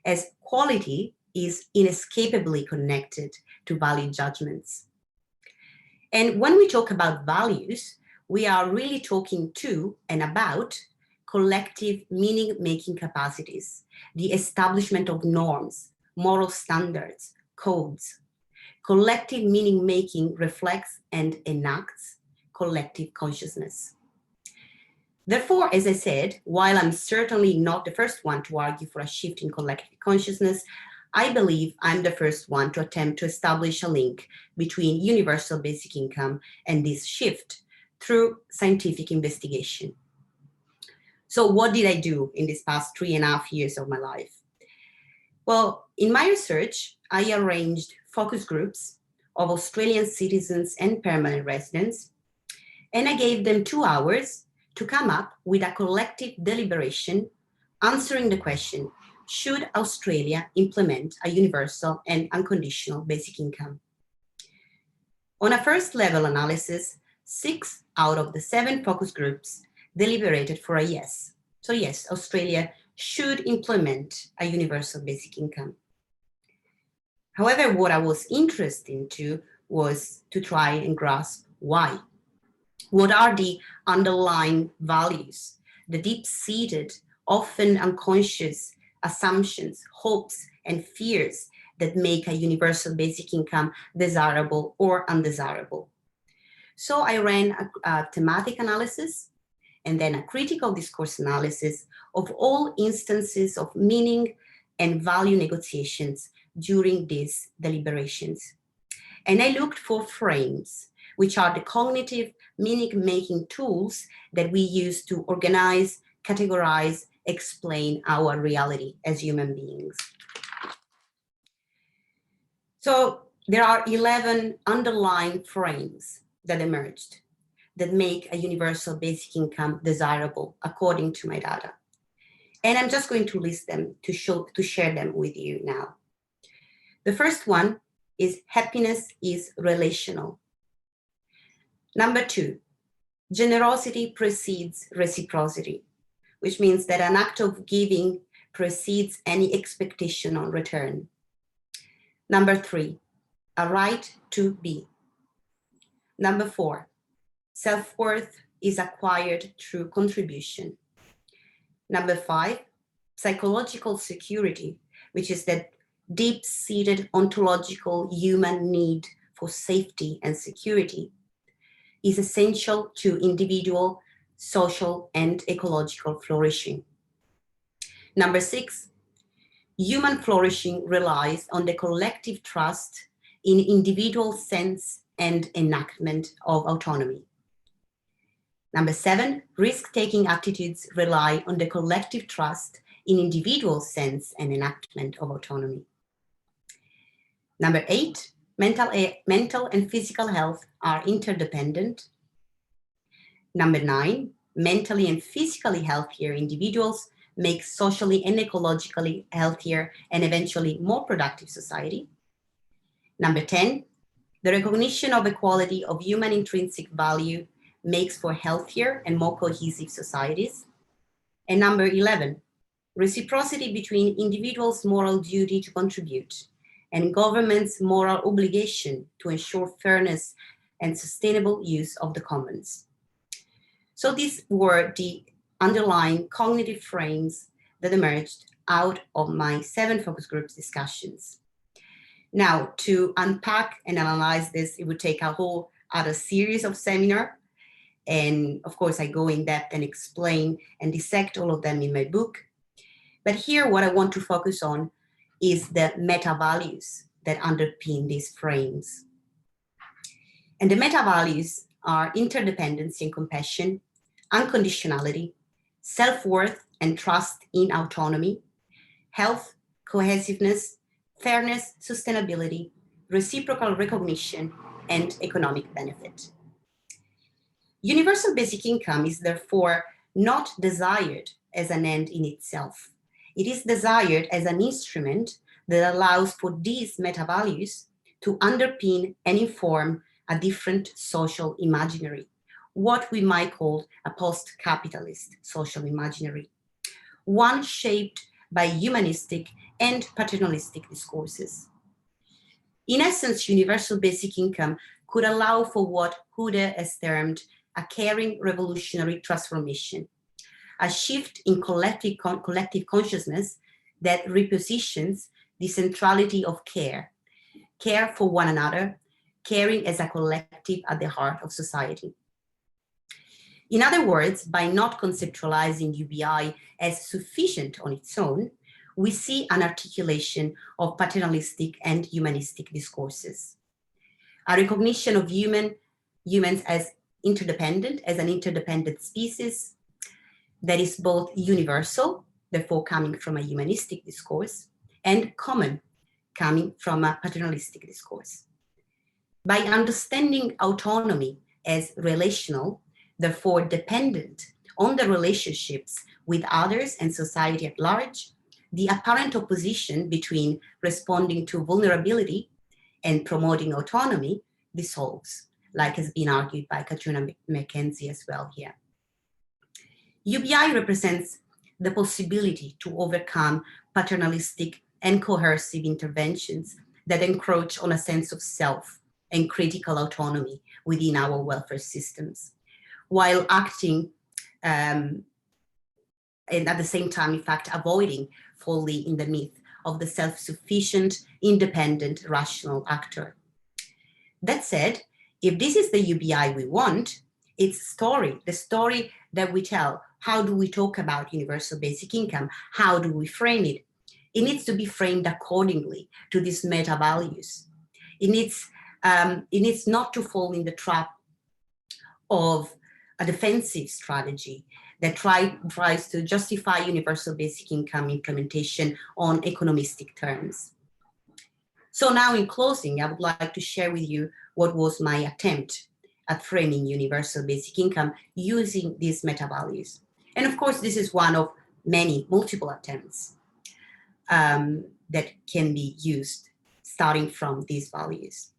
as quality is inescapably connected to value judgments. And when we talk about values, we are really talking to and about collective meaning-making capacities, the establishment of norms, moral standards, codes. Collective meaning-making reflects and enacts collective consciousness. Therefore, as I said, while I'm certainly not the first one to argue for a shift in collective consciousness, I believe I'm the first one to attempt to establish a link between universal basic income and this shift through scientific investigation. So what did I do in these past 3.5 years of my life? Well, in my research, I arranged focus groups of Australian citizens and permanent residents, and I gave them 2 hours to come up with a collective deliberation answering the question, should Australia implement a universal and unconditional basic income? On a first level analysis, 6 out of the 7 focus groups deliberated for a yes. So yes, Australia should implement a universal basic income. However, what I was interested into was to try and grasp why. What are the underlying values, the deep-seated, often unconscious assumptions, hopes, and fears that make a universal basic income desirable or undesirable? So I ran a thematic analysis and then a critical discourse analysis of all instances of meaning and value negotiations during these deliberations. And I looked for frames, which are the cognitive meaning-making tools that we use to organize, categorize, explain our reality as human beings. So there are 11 underlying frames that emerged that make a universal basic income desirable according to my data. And I'm just going to list them to share them with you now. The first one is happiness is relational. Number 2, generosity precedes reciprocity, which means that an act of giving precedes any expectation on return. Number 3, a right to be. Number 4, self-worth is acquired through contribution. Number 5, psychological security, which is that deep-seated ontological human need for safety and security, is essential to individual, social, and ecological flourishing. Number 6, human flourishing relies on the collective trust in individual sense and enactment of autonomy. Number 7, risk-taking attitudes rely on the collective trust in individual sense and enactment of autonomy. Number 8, mental and physical health are interdependent. Number 9, mentally and physically healthier individuals make socially and ecologically healthier and eventually more productive society. Number 10, the recognition of equality of human intrinsic value makes for healthier and more cohesive societies. And number 11, reciprocity between individuals' moral duty to contribute and government's moral obligation to ensure fairness and sustainable use of the commons. So these were the underlying cognitive frames that emerged out of my 7 focus groups discussions. Now, to unpack and analyze this, it would take a whole other series of seminars. And of course, I go in depth and explain and dissect all of them in my book. But here, what I want to focus on is the meta values that underpin these frames. And the meta values are interdependency and compassion, unconditionality, self-worth and trust in autonomy, health, cohesiveness, fairness, sustainability, reciprocal recognition, and economic benefit. Universal basic income is therefore not desired as an end in itself. It is desired as an instrument that allows for these meta values to underpin and inform a different social imaginary, what we might call a post-capitalist social imaginary, one shaped by humanistic and paternalistic discourses. In essence, universal basic income could allow for what Hude has termed a caring revolutionary transformation, a shift in collective consciousness that repositions the centrality of care for one another, caring as a collective at the heart of society. In other words, by not conceptualizing UBI as sufficient on its own, we see an articulation of paternalistic and humanistic discourses, a recognition of humans as an interdependent species that is both universal, therefore coming from a humanistic discourse, and common, coming from a paternalistic discourse. By understanding autonomy as relational, therefore dependent on the relationships with others and society at large, the apparent opposition between responding to vulnerability and promoting autonomy dissolves, like has been argued by Katrina McKenzie as well here. UBI represents the possibility to overcome paternalistic and coercive interventions that encroach on a sense of self and critical autonomy within our welfare systems, while acting and at the same time, in fact, avoiding falling in the myth of the self-sufficient, independent, rational actor. That said, if this is the UBI we want, it's the story that we tell. How do we talk about universal basic income? How do we frame it? It needs to be framed accordingly to these meta values. It needs not to fall in the trap of a defensive strategy that tries to justify universal basic income implementation on economistic terms. So now in closing, I would like to share with you what was my attempt at framing universal basic income using these meta values. And of course, this is one of many multiple attempts that can be used starting from these values.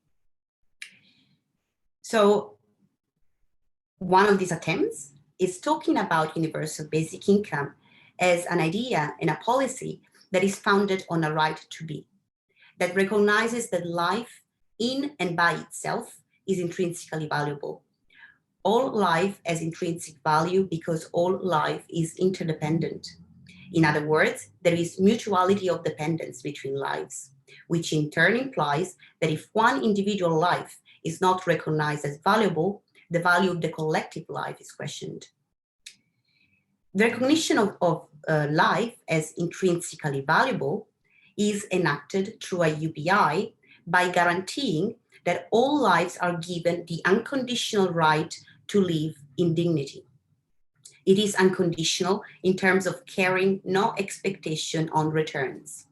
So one of these attempts is talking about universal basic income as an idea and a policy that is founded on a right to be, that recognizes that life in and by itself is intrinsically valuable. All life has intrinsic value because all life is interdependent. In other words, there is mutuality of dependence between lives, which in turn implies that if one individual life is not recognized as valuable, the value of the collective life is questioned. The recognition of life as intrinsically valuable is enacted through a UBI by guaranteeing that all lives are given the unconditional right to live in dignity. It is unconditional in terms of carrying no expectation on returns.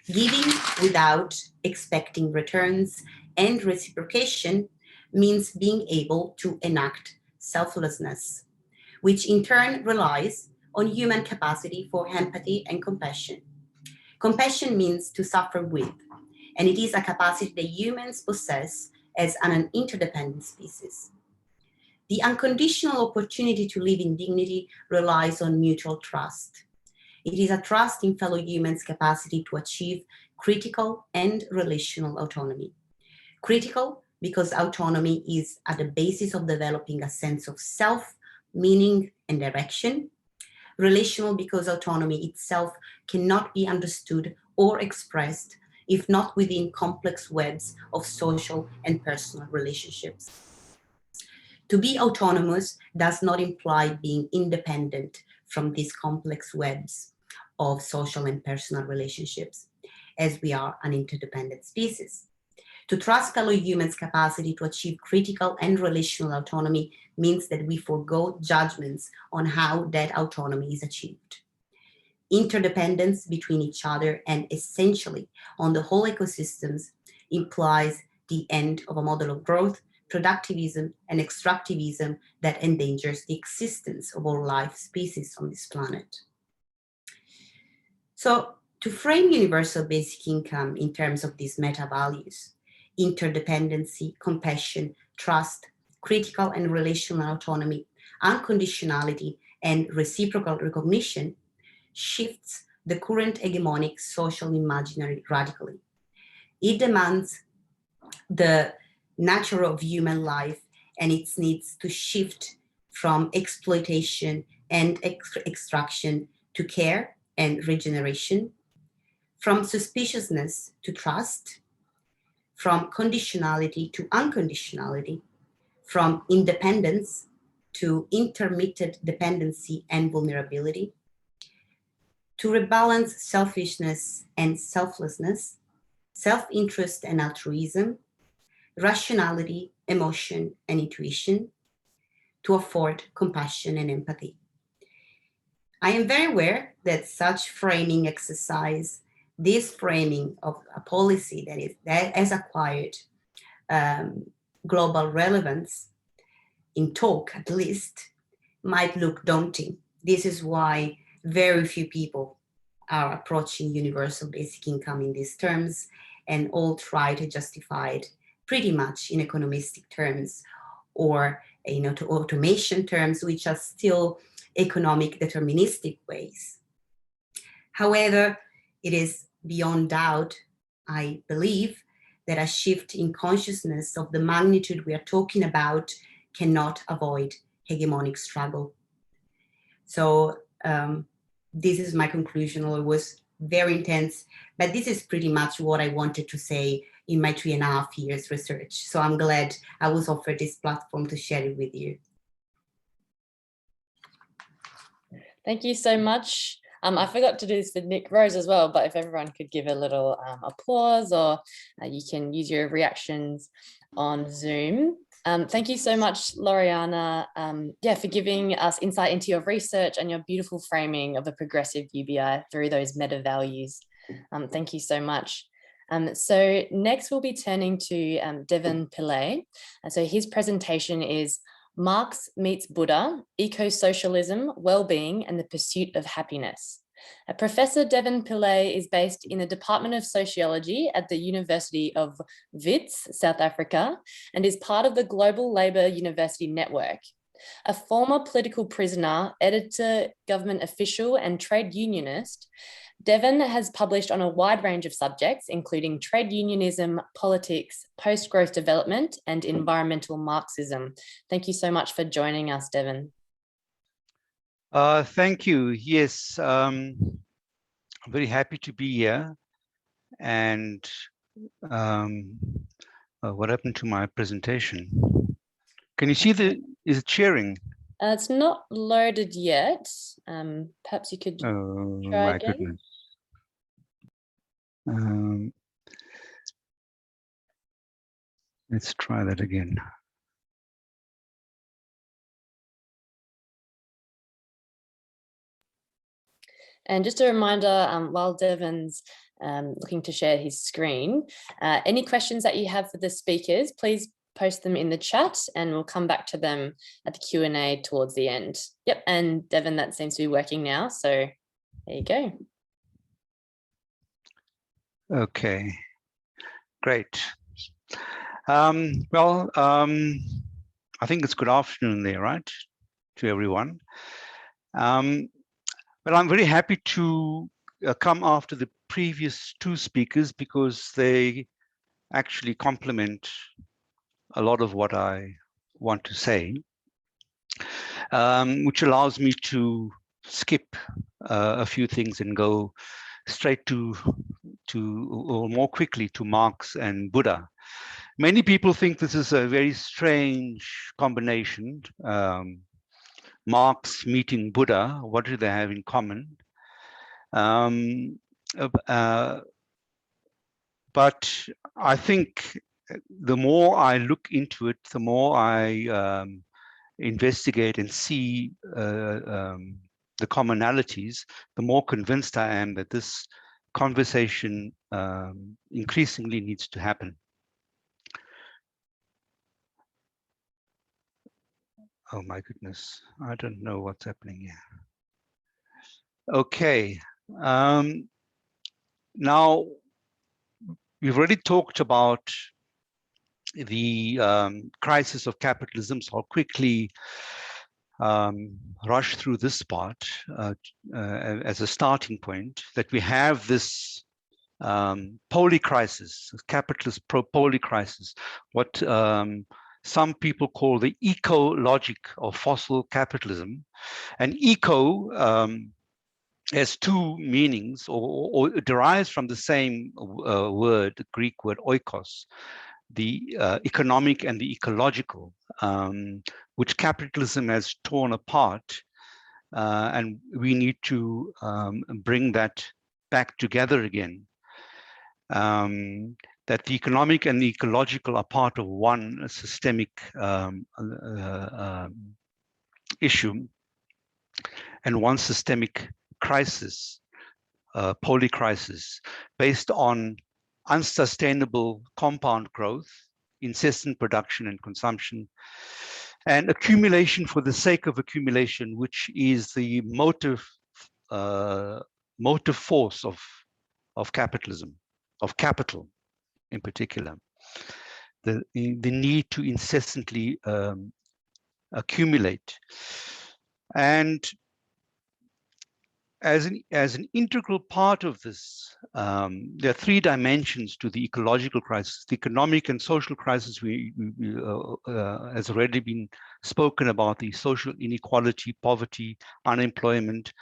Giving without expecting returns and reciprocation means being able to enact selflessness, which in turn relies on human capacity for empathy and compassion. Compassion means to suffer with, and it is a capacity that humans possess as an interdependent species. The unconditional opportunity to live in dignity relies on mutual trust. It is a trust in fellow humans' capacity to achieve critical and relational autonomy. Critical because autonomy is at the basis of developing a sense of self, meaning, and direction. Relational because autonomy itself cannot be understood or expressed if not within complex webs of social and personal relationships. To be autonomous does not imply being independent from these complex webs of social and personal relationships, as we are an interdependent species. To trust fellow humans' capacity to achieve critical and relational autonomy means that we forego judgments on how that autonomy is achieved. Interdependence between each other and essentially on the whole ecosystems implies the end of a model of growth, productivism, and extractivism that endangers the existence of all life species on this planet. So to frame universal basic income in terms of these meta values, interdependency, compassion, trust, critical and relational autonomy, unconditionality, and reciprocal recognition, shifts the current hegemonic social imaginary radically. It demands the nature of human life and its needs to shift from exploitation and extraction to care and regeneration, from suspiciousness to trust, from conditionality to unconditionality, from independence to intermittent dependency and vulnerability, to rebalance selfishness and selflessness, self-interest and altruism, rationality, emotion, and intuition, to afford compassion and empathy. I am very aware that such framing exercise, this framing of a policy that has acquired global relevance, in talk at least, might look daunting. This is why very few people are approaching universal basic income in these terms, and all try to justify it pretty much in economistic terms, or to automation terms, which are still economic deterministic ways. However, it is beyond doubt, I believe, that a shift in consciousness of the magnitude we are talking about cannot avoid hegemonic struggle. So this is my conclusion. It was very intense, but this is pretty much what I wanted to say in my 3.5 years research. So I'm glad I was offered this platform to share it with you. Thank you so much. I forgot to do this with Nick Rose as well, but if everyone could give a little applause, or you can use your reactions on Zoom. Thank you so much, Loriana, for giving us insight into your research and your beautiful framing of the progressive UBI through those meta values. Thank you so much. So next we'll be turning to Devan Pillay. So his presentation is Marx meets Buddha, Ecosocialism, Wellbeing and the Pursuit of Happiness. Professor Devan Pillay is based in the Department of Sociology at the University of Wits, South Africa, and is part of the Global Labour University Network. A former political prisoner, editor, government official, and trade unionist, Devan has published on a wide range of subjects, including trade unionism, politics, post-growth development, and environmental Marxism. Thank you so much for joining us, Devan. Thank you. Yes, I'm very happy to be here. And what happened to my presentation? Can you see is it sharing? It's not loaded yet. Perhaps you could try my again. Goodness. Let's try that again. And just a reminder, while Devan's looking to share his screen, any questions that you have for the speakers, please post them in the chat and we'll come back to them at the Q&A towards the end. Yep, and Devan, that seems to be working now, so there you go. Okay, great. I think it's good afternoon there, right, to everyone. Well, I'm very happy to come after the previous two speakers because they actually complement a lot of what I want to say, which allows me to skip a few things and go straight to or more quickly to Marx and Buddha. Many people think this is a very strange combination. Marx meeting Buddha, what do they have in common? But I think the more I look into it, the more I investigate and see the commonalities, the more convinced I am that this conversation increasingly needs to happen. Oh my goodness, I don't know what's happening here. Okay, now we've already talked about the crisis of capitalism. So I'll quickly rush through this part as a starting point, that we have this polycrisis, capitalist polycrisis, what some people call the eco-logic of fossil capitalism. And eco has two meanings, or derives from the same word, the Greek word oikos, the economic and the ecological, which capitalism has torn apart, and we need to bring that back together again. That the economic and the ecological are part of one systemic issue and one systemic crisis, polycrisis, based on unsustainable compound growth, incessant production and consumption, and accumulation for the sake of accumulation, which is the motive force of capitalism, of capital in particular. The need to incessantly accumulate. And as an integral part of this, there are three dimensions to the ecological crisis. The economic and social crisis has already been spoken about, the social inequality, poverty, unemployment.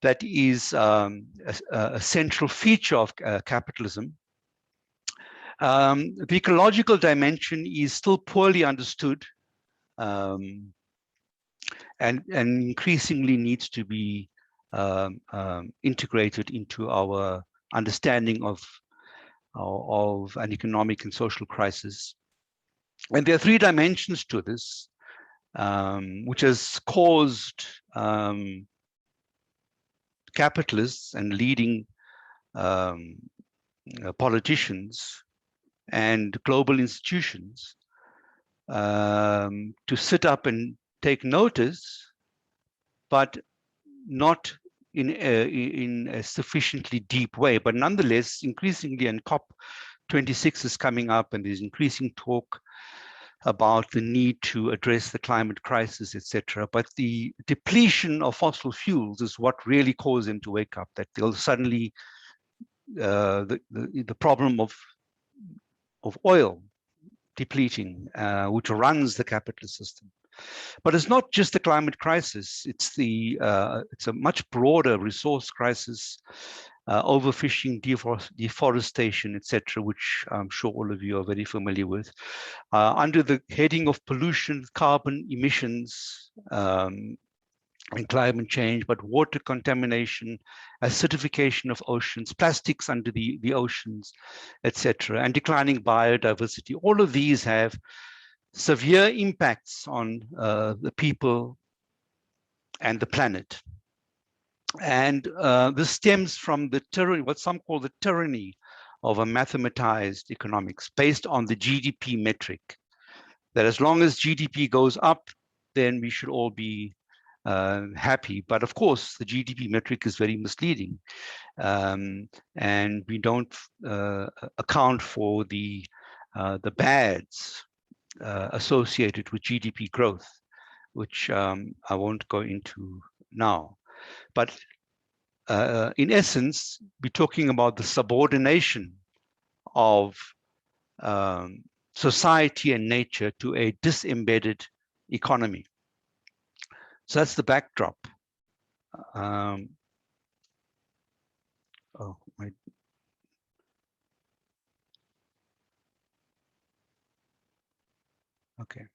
That is a central feature of capitalism. The ecological dimension is still poorly understood and increasingly needs to be integrated into our understanding of an economic and social crisis. And there are three dimensions to this, which has caused capitalists and leading politicians and global institutions to sit up and take notice, but not in a sufficiently deep way. But nonetheless, increasingly, and COP26 is coming up, and there's increasing talk about the need to address the climate crisis, etc. But the depletion of fossil fuels is what really caused them to wake up, that they'll suddenly, the problem of oil depleting, which runs the capitalist system. But it's not just the climate crisis, it's a much broader resource crisis, overfishing, deforestation, etc., which I'm sure all of you are very familiar with. Under the heading of pollution, carbon emissions, and climate change, but water contamination, acidification of oceans, plastics under the oceans, etc., and declining biodiversity. All of these have severe impacts on the people and the planet. And this stems from the tyranny, what some call the tyranny of a mathematized economics based on the GDP metric, that as long as GDP goes up, then we should all be happy. But of course, the GDP metric is very misleading. And we don't account for the bads associated with GDP growth, which I won't go into now. But in essence, we're talking about the subordination of society and nature to a disembedded economy. So that's the backdrop. Okay.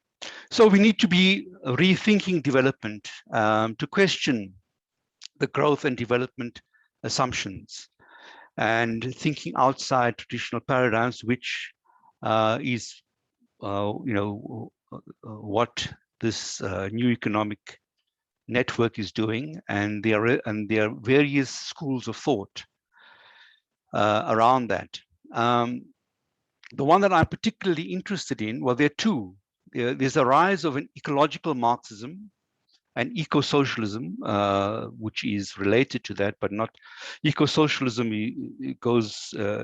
So we need to be rethinking development to question the growth and development assumptions and thinking outside traditional paradigms, which is, what this new economic network is doing, and there are various schools of thought around that. The one that I'm particularly interested in, well, there are two. There's a rise of an ecological Marxism and ecosocialism, which is related to that, but not ecosocialism.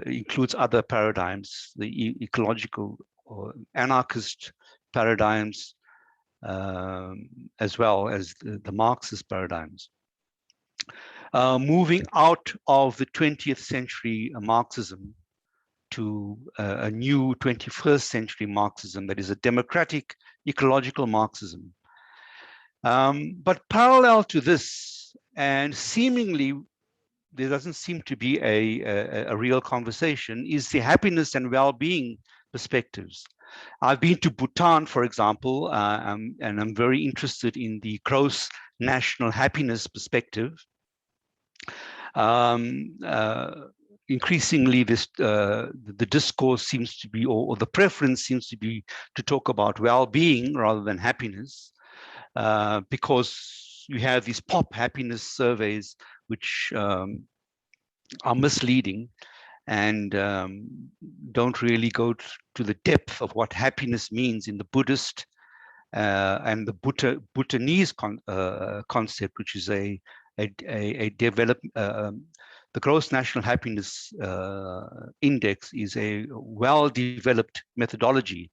Includes other paradigms. The ecological or anarchist paradigms, as well as the Marxist paradigms. Moving out of the 20th century Marxism to a new 21st century Marxism that is a democratic, ecological Marxism. But parallel to this, and seemingly there doesn't seem to be a real conversation, is the happiness and well-being perspectives. I've been to Bhutan, for example, and I'm very interested in the gross national happiness perspective. Increasingly, the discourse seems to be, or the preference seems to be, to talk about well-being rather than happiness, because you have these pop happiness surveys which are misleading and don't really go to the depth of what happiness means in the Buddhist and the Bhutanese concept, which is a developed, the gross national happiness index is a well-developed methodology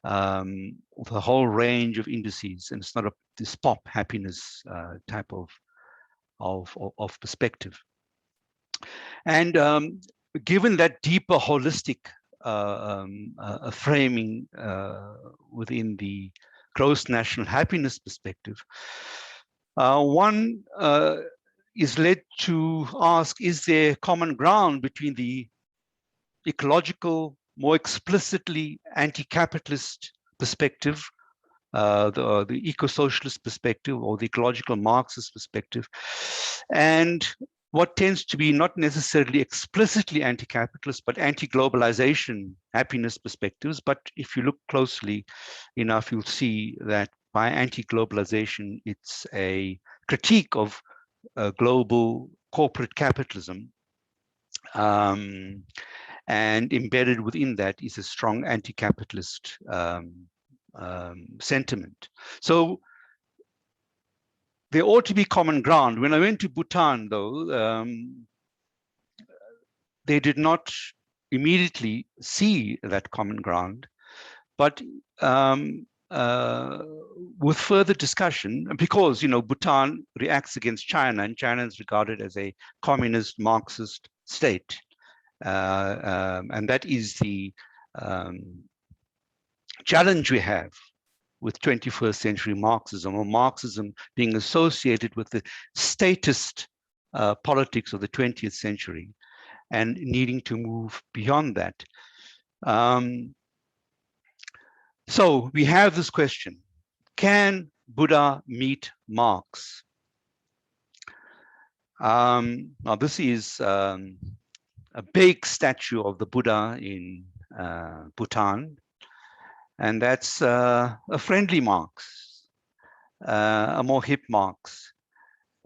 with a whole range of indices, and it's not this pop happiness type of perspective. And given that deeper holistic framing within the gross national happiness perspective, one is led to ask, is there common ground between the ecological, more explicitly anti-capitalist perspective, the eco-socialist perspective, or the ecological Marxist perspective, and what tends to be not necessarily explicitly anti-capitalist, but anti-globalization happiness perspectives. But if you look closely enough, you'll see that by anti-globalization, it's a critique of global corporate capitalism. And embedded within that is a strong anti-capitalist sentiment. So there ought to be common ground. When I went to Bhutan, though, they did not immediately see that common ground, but with further discussion, because Bhutan reacts against China, and China is regarded as a communist Marxist state, and that is the challenge we have with 21st century Marxism, or Marxism being associated with the statist politics of the 20th century and needing to move beyond that. So we have this question: can Buddha meet Marx? Now this is a big statue of the Buddha in Bhutan. And that's a friendly Marx, a more hip Marx,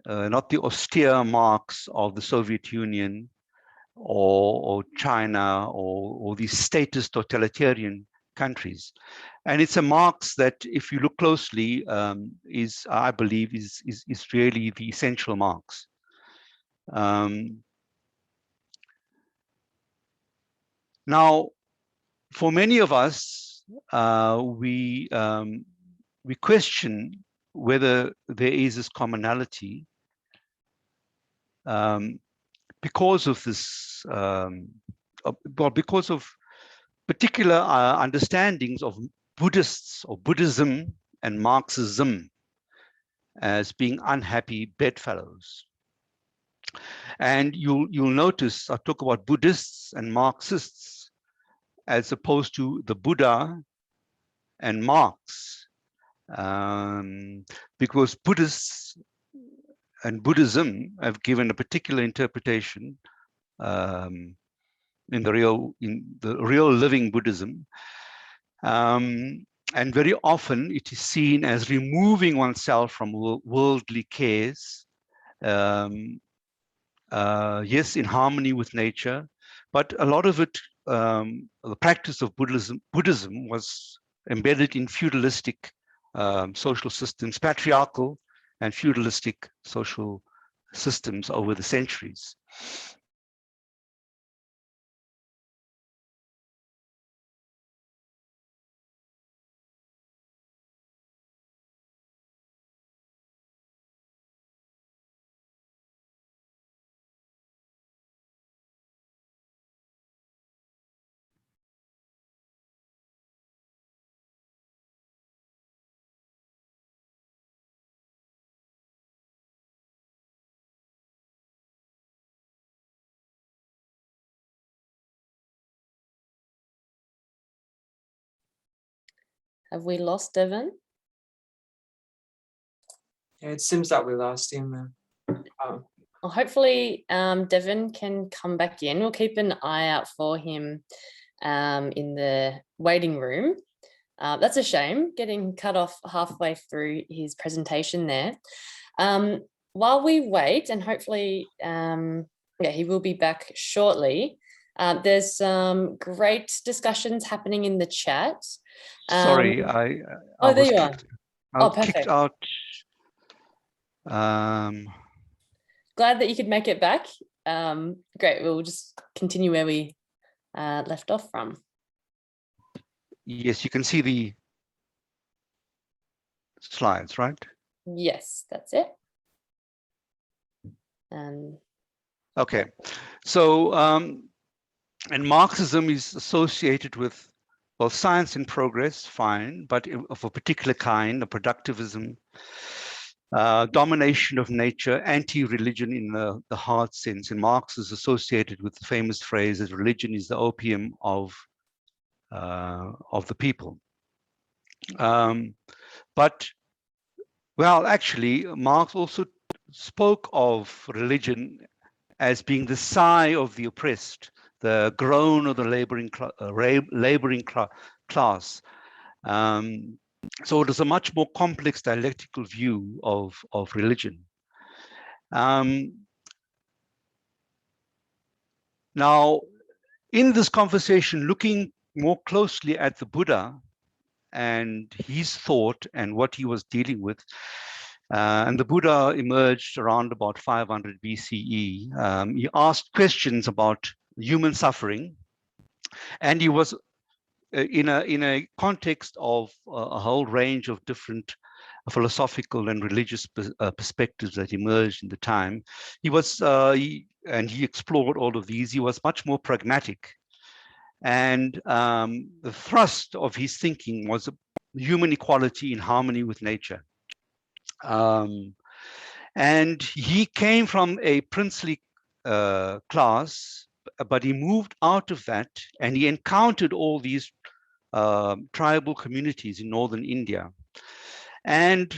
not the austere Marx of the Soviet Union or China or these statist totalitarian countries. And it's a Marx that, if you look closely, I believe, is really the essential Marx. Now, for many of us, we question whether there is this commonality because of this, because of particular understandings of Buddhists or Buddhism and Marxism as being unhappy bedfellows. And you'll notice I talk about Buddhists and Marxists as opposed to the Buddha and Marx, because Buddhists and Buddhism have given a particular interpretation in the real living Buddhism, and very often it is seen as removing oneself from worldly cares, yes, in harmony with nature, but a lot of it, the practice of Buddhism was embedded in feudalistic social systems, patriarchal and feudalistic social systems over the centuries. Have we lost Devan? Yeah, it seems that we lost him. Well, hopefully Devan can come back in. We'll keep an eye out for him in the waiting room. That's a shame, getting cut off halfway through his presentation there. While we wait, and hopefully he will be back shortly, there's some great discussions happening in the chat. Sorry, there was you kicked, are. kicked Perfect. out. Glad that you could make it back. Great, we'll just continue where we left off from. Yes, you can see the slides, right? Yes, that's it. Okay, so and Marxism is associated with, well, science in progress, fine, but of a particular kind, a productivism, domination of nature, anti-religion in the hard sense. And Marx is associated with the famous phrase that religion is the opium of the people. But, well, actually, Marx also spoke of religion as being the sigh of the oppressed, the groan of the laboring class. So it is a much more complex dialectical view of religion. Now, in this conversation, looking more closely at the Buddha and his thought and what he was dealing with, and the Buddha emerged around about 500 BCE. He asked questions about human suffering, and he was in a context of a whole range of different philosophical and religious perspectives that emerged in the time. He was, and he explored all of these. He was much more pragmatic, and the thrust of his thinking was human equality in harmony with nature. And he came from a princely class, but he moved out of that and he encountered all these tribal communities in northern India. And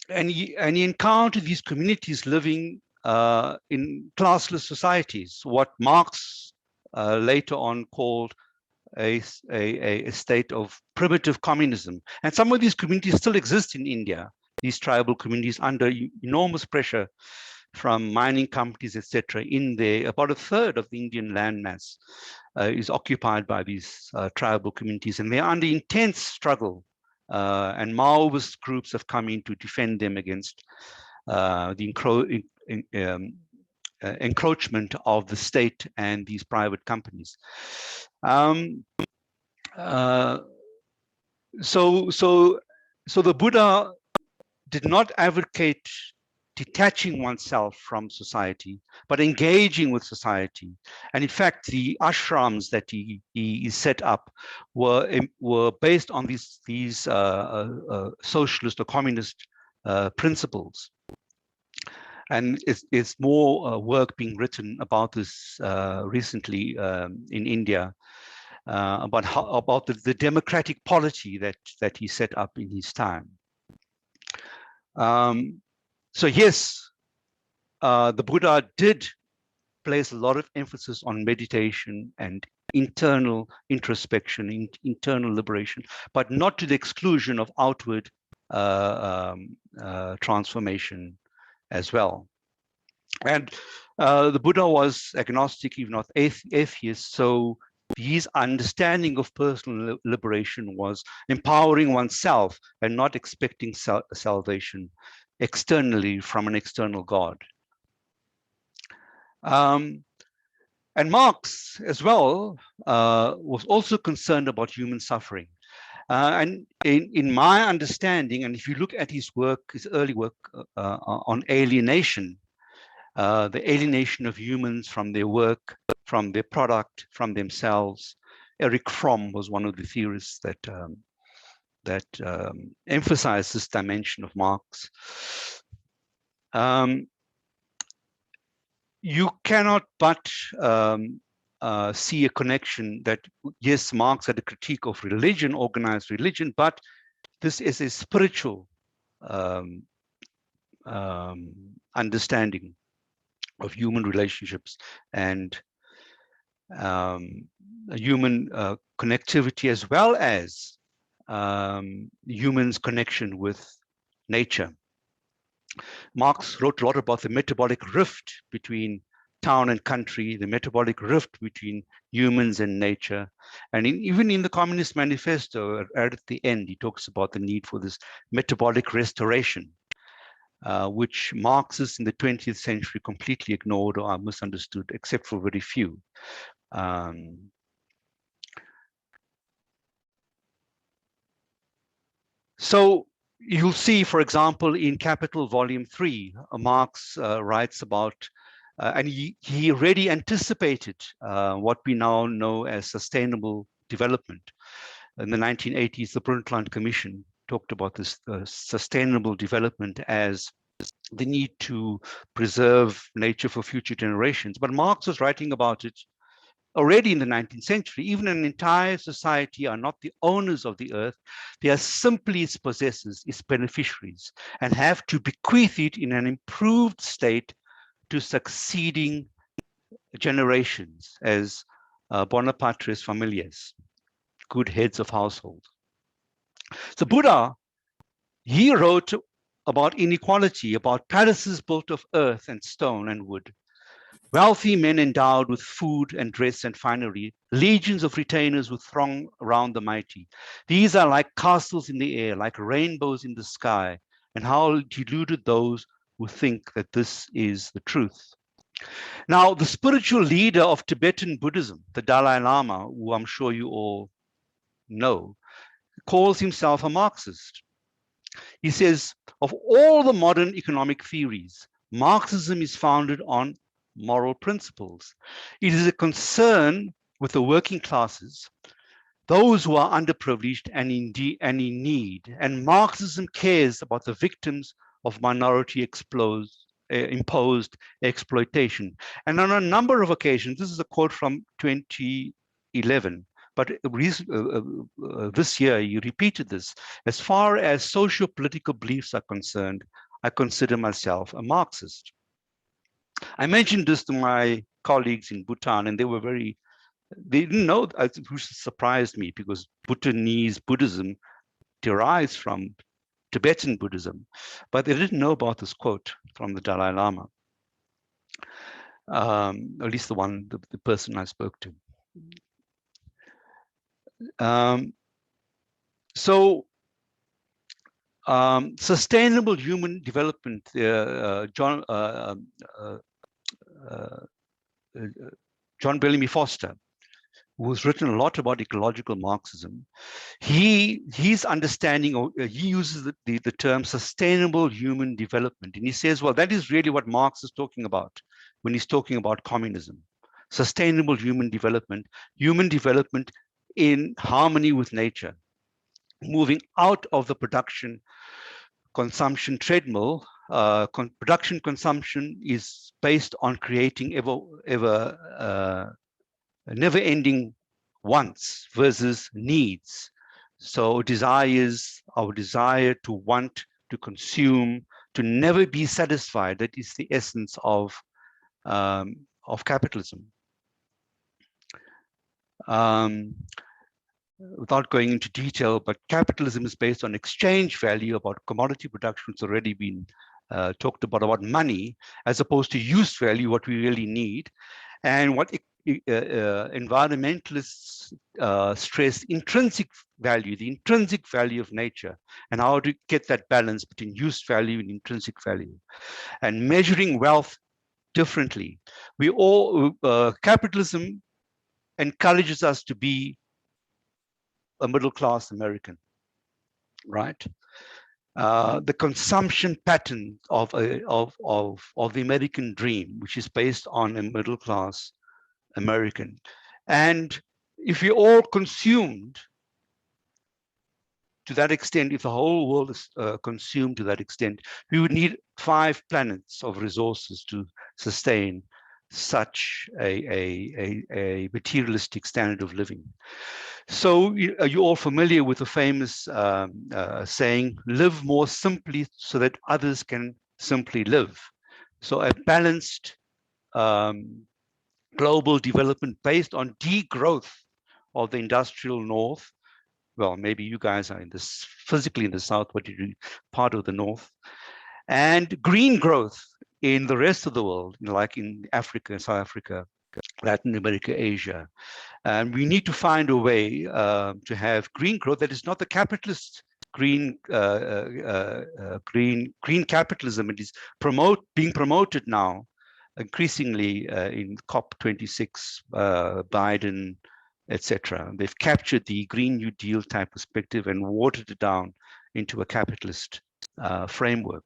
he encountered these communities living in classless societies, what Marx later on called a state of primitive communism. And some of these communities still exist in India, these tribal communities under enormous pressure from mining companies, etc. In there, about a third of the Indian landmass is occupied by these tribal communities, and they're under intense struggle. And Maoist groups have come in to defend them against the encroachment of the state and these private companies. So the Buddha did not advocate detaching oneself from society, but engaging with society. And in fact, the ashrams that he set up were based on these socialist or communist principles. And it's more work being written about this recently in India, about the democratic polity that he set up in his time. So yes, the Buddha did place a lot of emphasis on meditation and internal introspection, internal liberation, but not to the exclusion of outward transformation as well. And the Buddha was agnostic, even not atheist, so his understanding of personal liberation was empowering oneself and not expecting salvation externally from an external God. And Marx as well was also concerned about human suffering. And in my understanding, and if you look at his work, his early work on alienation, the alienation of humans from their work, from their product, from themselves. Erich Fromm was one of the theorists that emphasized this dimension of Marx. You cannot but see a connection that, yes, Marx had a critique of religion, organized religion, but this is a spiritual understanding of human relationships and human connectivity, as well as humans' connection with nature. Marx wrote a lot about the metabolic rift between town and country, the metabolic rift between humans and nature. And even in the Communist Manifesto, right at the end, he talks about the need for this metabolic restoration, which Marxists in the 20th century completely ignored or misunderstood, except for very few. So you'll see, for example, in Capital Volume 3, Marx writes about, and he already anticipated what we now know as sustainable development. In the 1980s, the Brundtland Commission talked about this sustainable development as the need to preserve nature for future generations. But Marx was writing about it already in the 19th century. Even an entire society are not the owners of the earth. They are simply its possessors, its beneficiaries, and have to bequeath it in an improved state to succeeding generations as Bonapartes familias, good heads of household. So Buddha, he wrote about inequality, about palaces built of earth and stone and wood, wealthy men endowed with food and dress and finery, legions of retainers who throng around the mighty. These are like castles in the air, like rainbows in the sky, and how deluded those who think that this is the truth. Now, the spiritual leader of Tibetan Buddhism, the Dalai Lama, who I'm sure you all know, calls himself a Marxist. He says, of all the modern economic theories, Marxism is founded on moral principles. It is a concern with the working classes, those who are underprivileged and in need. And Marxism cares about the victims of minority imposed exploitation. And on a number of occasions, this is a quote from 2011, but this year you repeated this. As far as socio-political beliefs are concerned, I consider myself a Marxist. I mentioned this to my colleagues in Bhutan, and they didn't know, which surprised me, because Bhutanese Buddhism derives from Tibetan Buddhism, but they didn't know about this quote from the Dalai Lama, at least the person I spoke to. Sustainable human development, John Bellamy Foster, who's written a lot about ecological Marxism, his understanding, he uses the term sustainable human development. And he says, well, that is really what Marx is talking about when he's talking about communism. Sustainable human development in harmony with nature, moving out of the production consumption treadmill. Production consumption is based on creating never-ending wants versus needs. So our desire to want, to consume, to never be satisfied. That is the essence of capitalism. Without going into detail, but capitalism is based on exchange value. About commodity production, it's already been talked about money, as opposed to use value, what we really need. And what environmentalists stress intrinsic value, the intrinsic value of nature, and how to get that balance between use value and intrinsic value, and measuring wealth differently. Capitalism encourages us to be a middle-class American, right? The consumption pattern of the American dream, which is based on a middle-class American. And if we all consumed to that extent, if the whole world is consumed to that extent, we would need 5 planets of resources to sustain such a materialistic standard of living. So you're all familiar with the famous saying, live more simply so that others can simply live. So a balanced global development based on degrowth of the industrial north. Well, maybe you guys are in this physically in the south, but you're part of the north, and green growth in the rest of the world, like in Africa, South Africa, Latin America, Asia. And we need to find a way to have green growth that is not the capitalist green capitalism. It is being promoted now increasingly in COP26, Biden, etc. They've captured the Green New Deal type perspective and watered it down into a capitalist framework,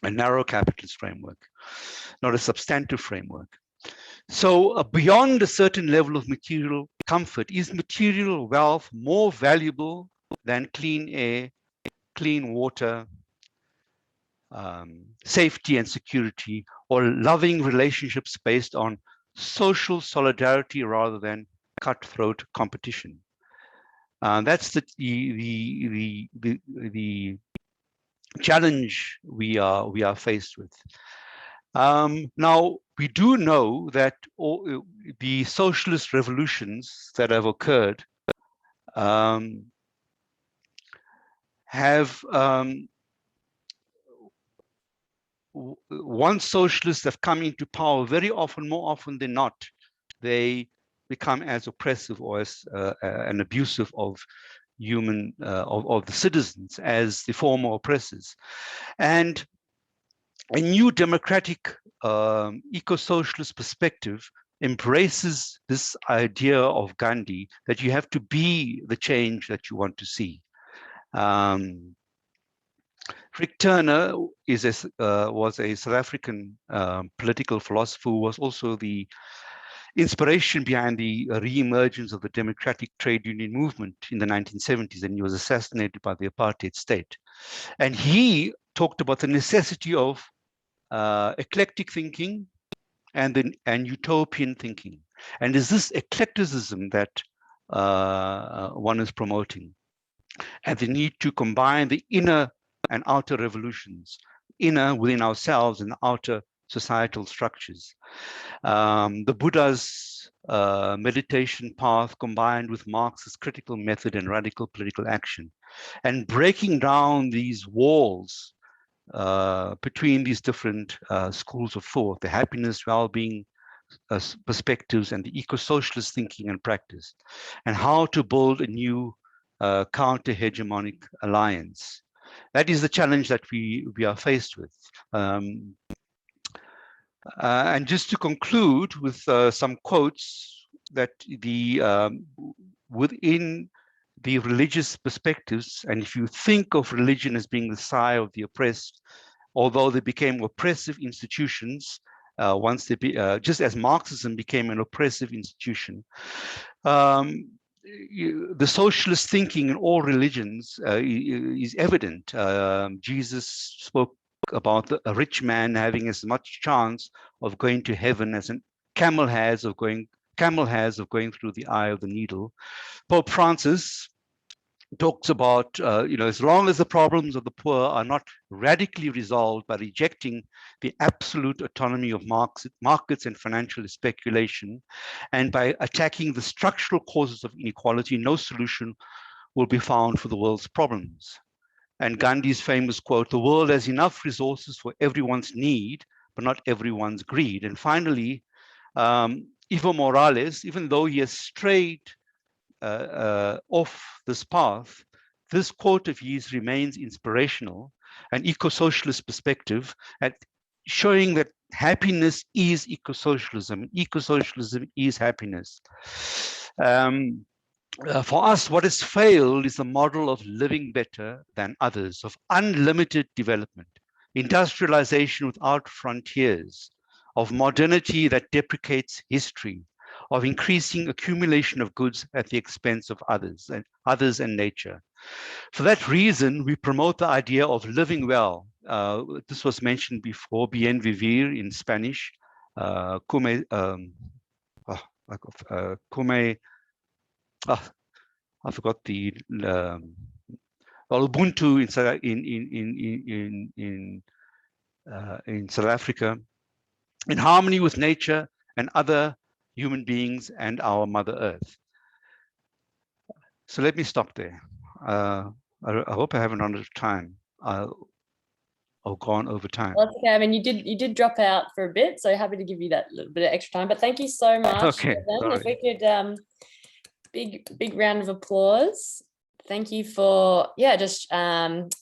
a narrow capitalist framework, not a substantive framework. So beyond a certain level of material comfort, is material wealth more valuable than clean air, clean water, safety and security, or loving relationships based on social solidarity rather than cutthroat competition? That's the challenge we are faced with. Now, we do know that the socialist revolutions that have occurred have, once socialists have come into power, very often, more often than not, they become as oppressive or as and abusive of of the citizens as the former oppressors. And a new democratic eco-socialist perspective embraces this idea of Gandhi that you have to be the change that you want to see. Rick Turner was a South African political philosopher who was also the inspiration behind the re-emergence of the democratic trade union movement in the 1970s, and he was assassinated by the apartheid state. And he talked about the necessity of eclectic thinking and utopian thinking. And is this eclecticism that one is promoting? And the need to combine the inner and outer revolutions, inner within ourselves and outer societal structures. The Buddha's meditation path combined with Marx's critical method and radical political action, and breaking down these walls between these different schools of thought, the happiness, well-being perspectives, and the eco-socialist thinking and practice, and how to build a new counter-hegemonic alliance. That is the challenge that we are faced with. And just to conclude with some quotes that within the religious perspectives, and if you think of religion as being the sigh of the oppressed, although they became oppressive institutions, once they just as Marxism became an oppressive institution, the socialist thinking in all religions is evident. Jesus spoke about a rich man having as much chance of going to heaven as a camel has of going through the eye of the needle. Pope Francis talks about, as long as the problems of the poor are not radically resolved by rejecting the absolute autonomy of markets and financial speculation, and by attacking the structural causes of inequality, no solution will be found for the world's problems. And Gandhi's famous quote, "The world has enough resources for everyone's need, but not everyone's greed." And finally, Evo Morales, even though he has strayed off this path, this quote of his remains inspirational, an eco-socialist perspective at showing that happiness is eco-socialism, eco-socialism is happiness. For us, what has failed is the model of living better than others, of unlimited development, industrialization without frontiers, of modernity that deprecates history, of increasing accumulation of goods at the expense of others and nature. For that reason, we promote the idea of living well. This was mentioned before, bien vivir in Spanish, I forgot the Ubuntu in South Africa, in harmony with nature and other human beings and our Mother Earth. So let me stop there. I hope I haven't run out of time. I'll go on over time. Well, that's okay. I mean, you did drop out for a bit, so happy to give you that little bit of extra time. But thank you so much. Okay, If we could, big round of applause. Thank you for just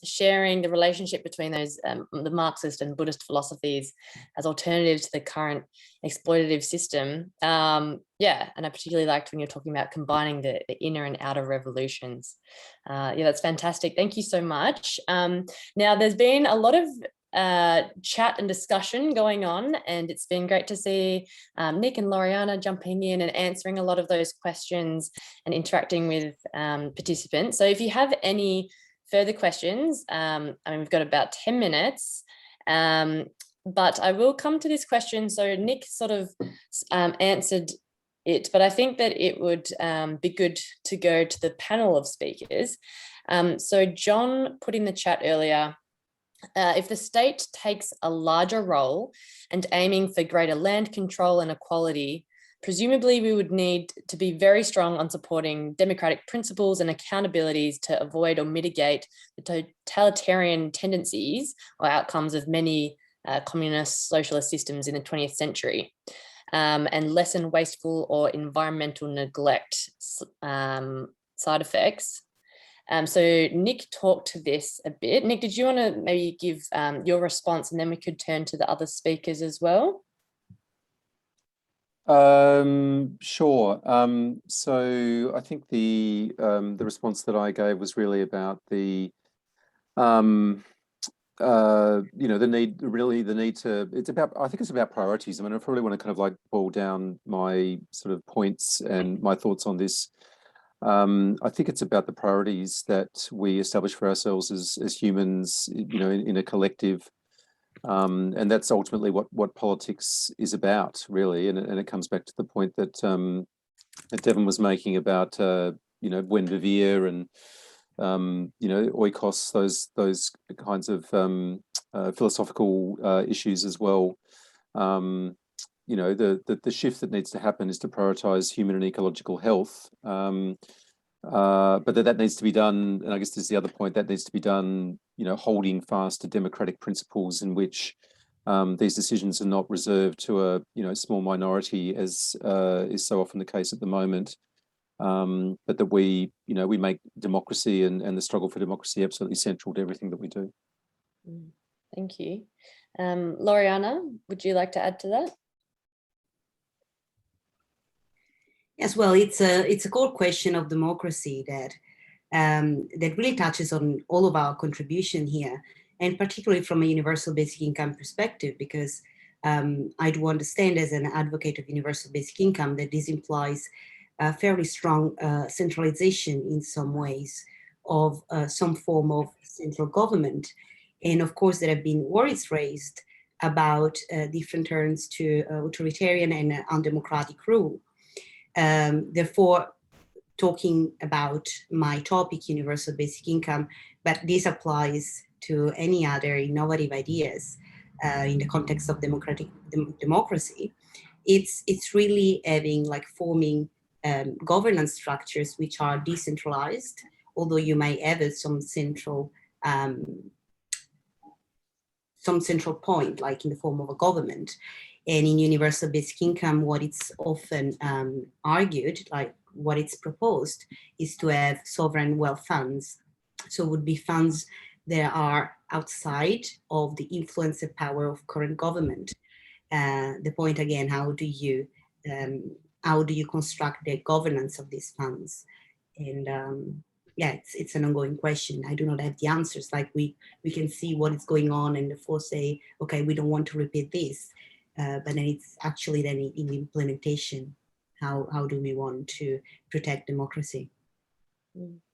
sharing the relationship between those the Marxist and Buddhist philosophies as alternatives to the current exploitative system. And I particularly liked when you're talking about combining the inner and outer revolutions. That's fantastic. Thank you so much. Now, there's been a lot of chat and discussion going on, and it's been great to see Nick and Loriana jumping in and answering a lot of those questions and interacting with participants. So if you have any further questions, we've got about 10 minutes, but I will come to this question. So Nick sort of answered it, but I think that it would be good to go to the panel of speakers. So John put in the chat earlier, if the state takes a larger role and aiming for greater land control and equality, presumably we would need to be very strong on supporting democratic principles and accountabilities to avoid or mitigate the totalitarian tendencies or outcomes of many communist socialist systems in the 20th century, and lessen wasteful or environmental neglect side effects. So Nick talked to this a bit. Nick, did you want to maybe give your response, and then we could turn to the other speakers as well? Sure. So I think the response that I gave was really about the the need to, I think it's about priorities. I mean, I probably want to kind of like boil down my sort of points and my thoughts on this. I think it's about the priorities that we establish for ourselves as humans, in a collective, and that's ultimately what politics is about, really. And it comes back to the point that Devan was making about buen vivir and oikos, those kinds of philosophical issues as well. The shift that needs to happen is to prioritize human and ecological health, but that needs to be done, and I guess this is the other point, that needs to be done holding fast to democratic principles in which these decisions are not reserved to a small minority, as is so often the case at the moment, but that we make democracy and the struggle for democracy absolutely central to everything that we do. Thank you. Loriana, would you like to add to that? Yes, well, it's a core question of democracy that really touches on all of our contribution here, and particularly from a universal basic income perspective, because I do understand, as an advocate of universal basic income, that this implies a fairly strong centralization in some ways of some form of central government. And of course, there have been worries raised about different turns to authoritarian and undemocratic rule. Therefore, talking about my topic, universal basic income, but this applies to any other innovative ideas in the context of democracy. It's really having, like, forming governance structures which are decentralized, although you may have some central point, like in the form of a government. And in universal basic income, what it's often argued, like what it's proposed, is to have sovereign wealth funds. So it would be funds that are outside of the influence and power of current government. The point again, how do you construct the governance of these funds? And it's an ongoing question. I do not have the answers. Like we can see what is going on and therefore say, okay, we don't want to repeat this. But then it's actually then in implementation, how do we want to protect democracy?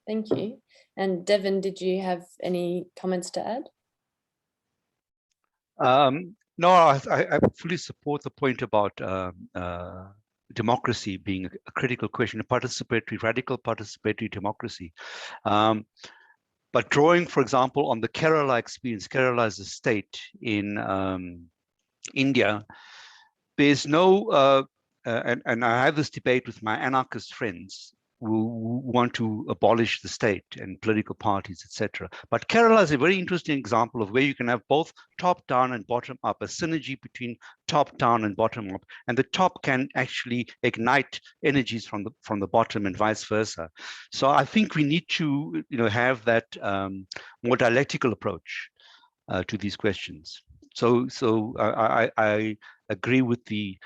Thank you. And Devan, did you have any comments to add? No, I fully support the point about democracy being a critical question, a participatory, radical participatory democracy. But drawing, for example, on the Kerala experience, Kerala is a state in India, there's no, and I have this debate with my anarchist friends who want to abolish the state and political parties, etc. But Kerala is a very interesting example of where you can have both top-down and bottom-up, a synergy between top-down and bottom-up, and the top can actually ignite energies from the bottom and vice versa. So I think we need to, have that more dialectical approach to these questions. So I agree with the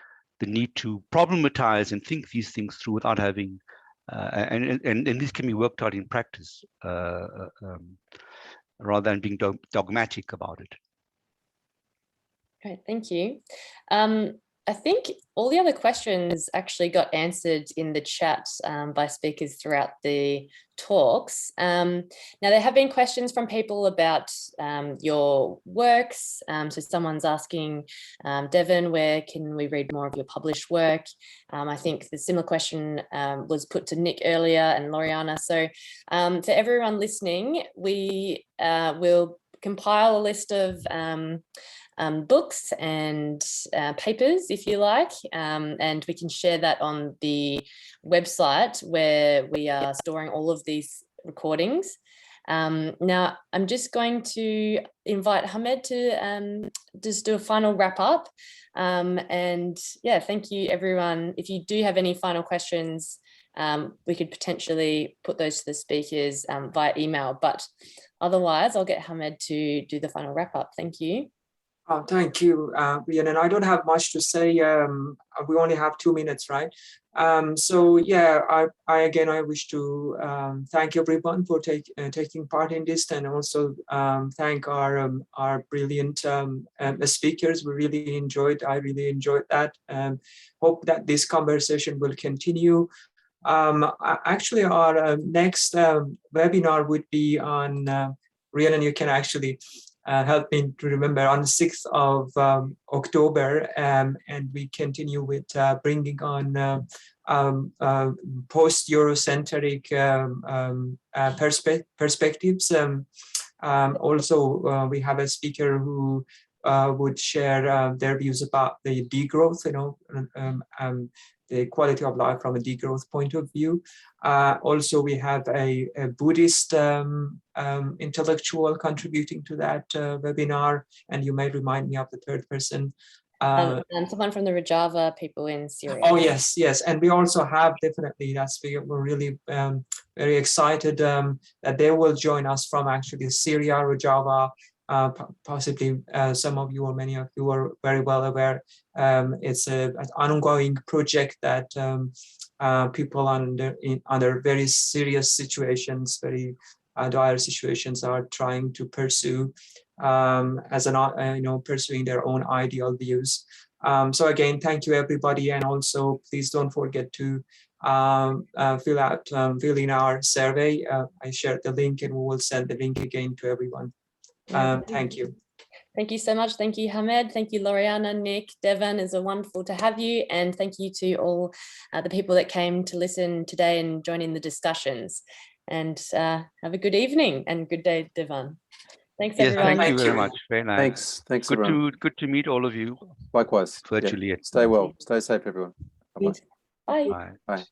need to problematize and think these things through without having and this can be worked out in practice rather than being dogmatic about it. Great, thank you. I think all the other questions actually got answered in the chat by speakers throughout the talks. Now, there have been questions from people about your works. So someone's asking, Devan, where can we read more of your published work? I think the similar question was put to Nick earlier and Loriana. So for everyone listening, we will compile a list of books and papers, if you like, and we can share that on the website where we are storing all of these recordings. Now, I'm just going to invite Hamed to just do a final wrap up. And yeah, thank you, everyone. If you do have any final questions, we could potentially put those to the speakers via email, but otherwise I'll get Hamed to do the final wrap up. Thank you. Oh, thank you, Rhiannon. I don't have much to say. We only have 2 minutes, right? So yeah, I wish to thank everyone for taking part in this, and also thank our brilliant speakers. We really enjoyed. I really enjoyed that. Hope that this conversation will continue. Actually, our next webinar would be on Rhiannon. You can actually help me to remember, on the 6th of October, and we continue with bringing on post-Eurocentric perspectives. Also, we have a speaker who would share their views about the degrowth, the quality of life from a degrowth point of view. Also, we have a Buddhist intellectual contributing to that webinar, and you may remind me of the third person. And someone from the Rojava people in Syria. Oh, yes, and we also have definitely, we're really very excited that they will join us from actually Syria, Rojava. Possibly some of you or many of you are very well aware. It's an ongoing project that people under very serious situations, very dire situations, are trying to pursue as pursuing their own ideal views. So again, thank you everybody, and also please don't forget to fill in our survey. I shared the link, and we will send the link again to everyone. Thank you. Thank you so much. Thank you, Hamed. Thank you, Loriana, Nick, Devan. It's wonderful to have you. And thank you to all the people that came to listen today and join in the discussions. And have a good evening and good day, Devan. Thanks, everyone. Thank you very much. Very nice. Thanks, good everyone. Good to meet all of you. Likewise. Virtually. Yeah. Stay well. Stay safe, everyone. Bye-bye. Bye. Bye. Bye.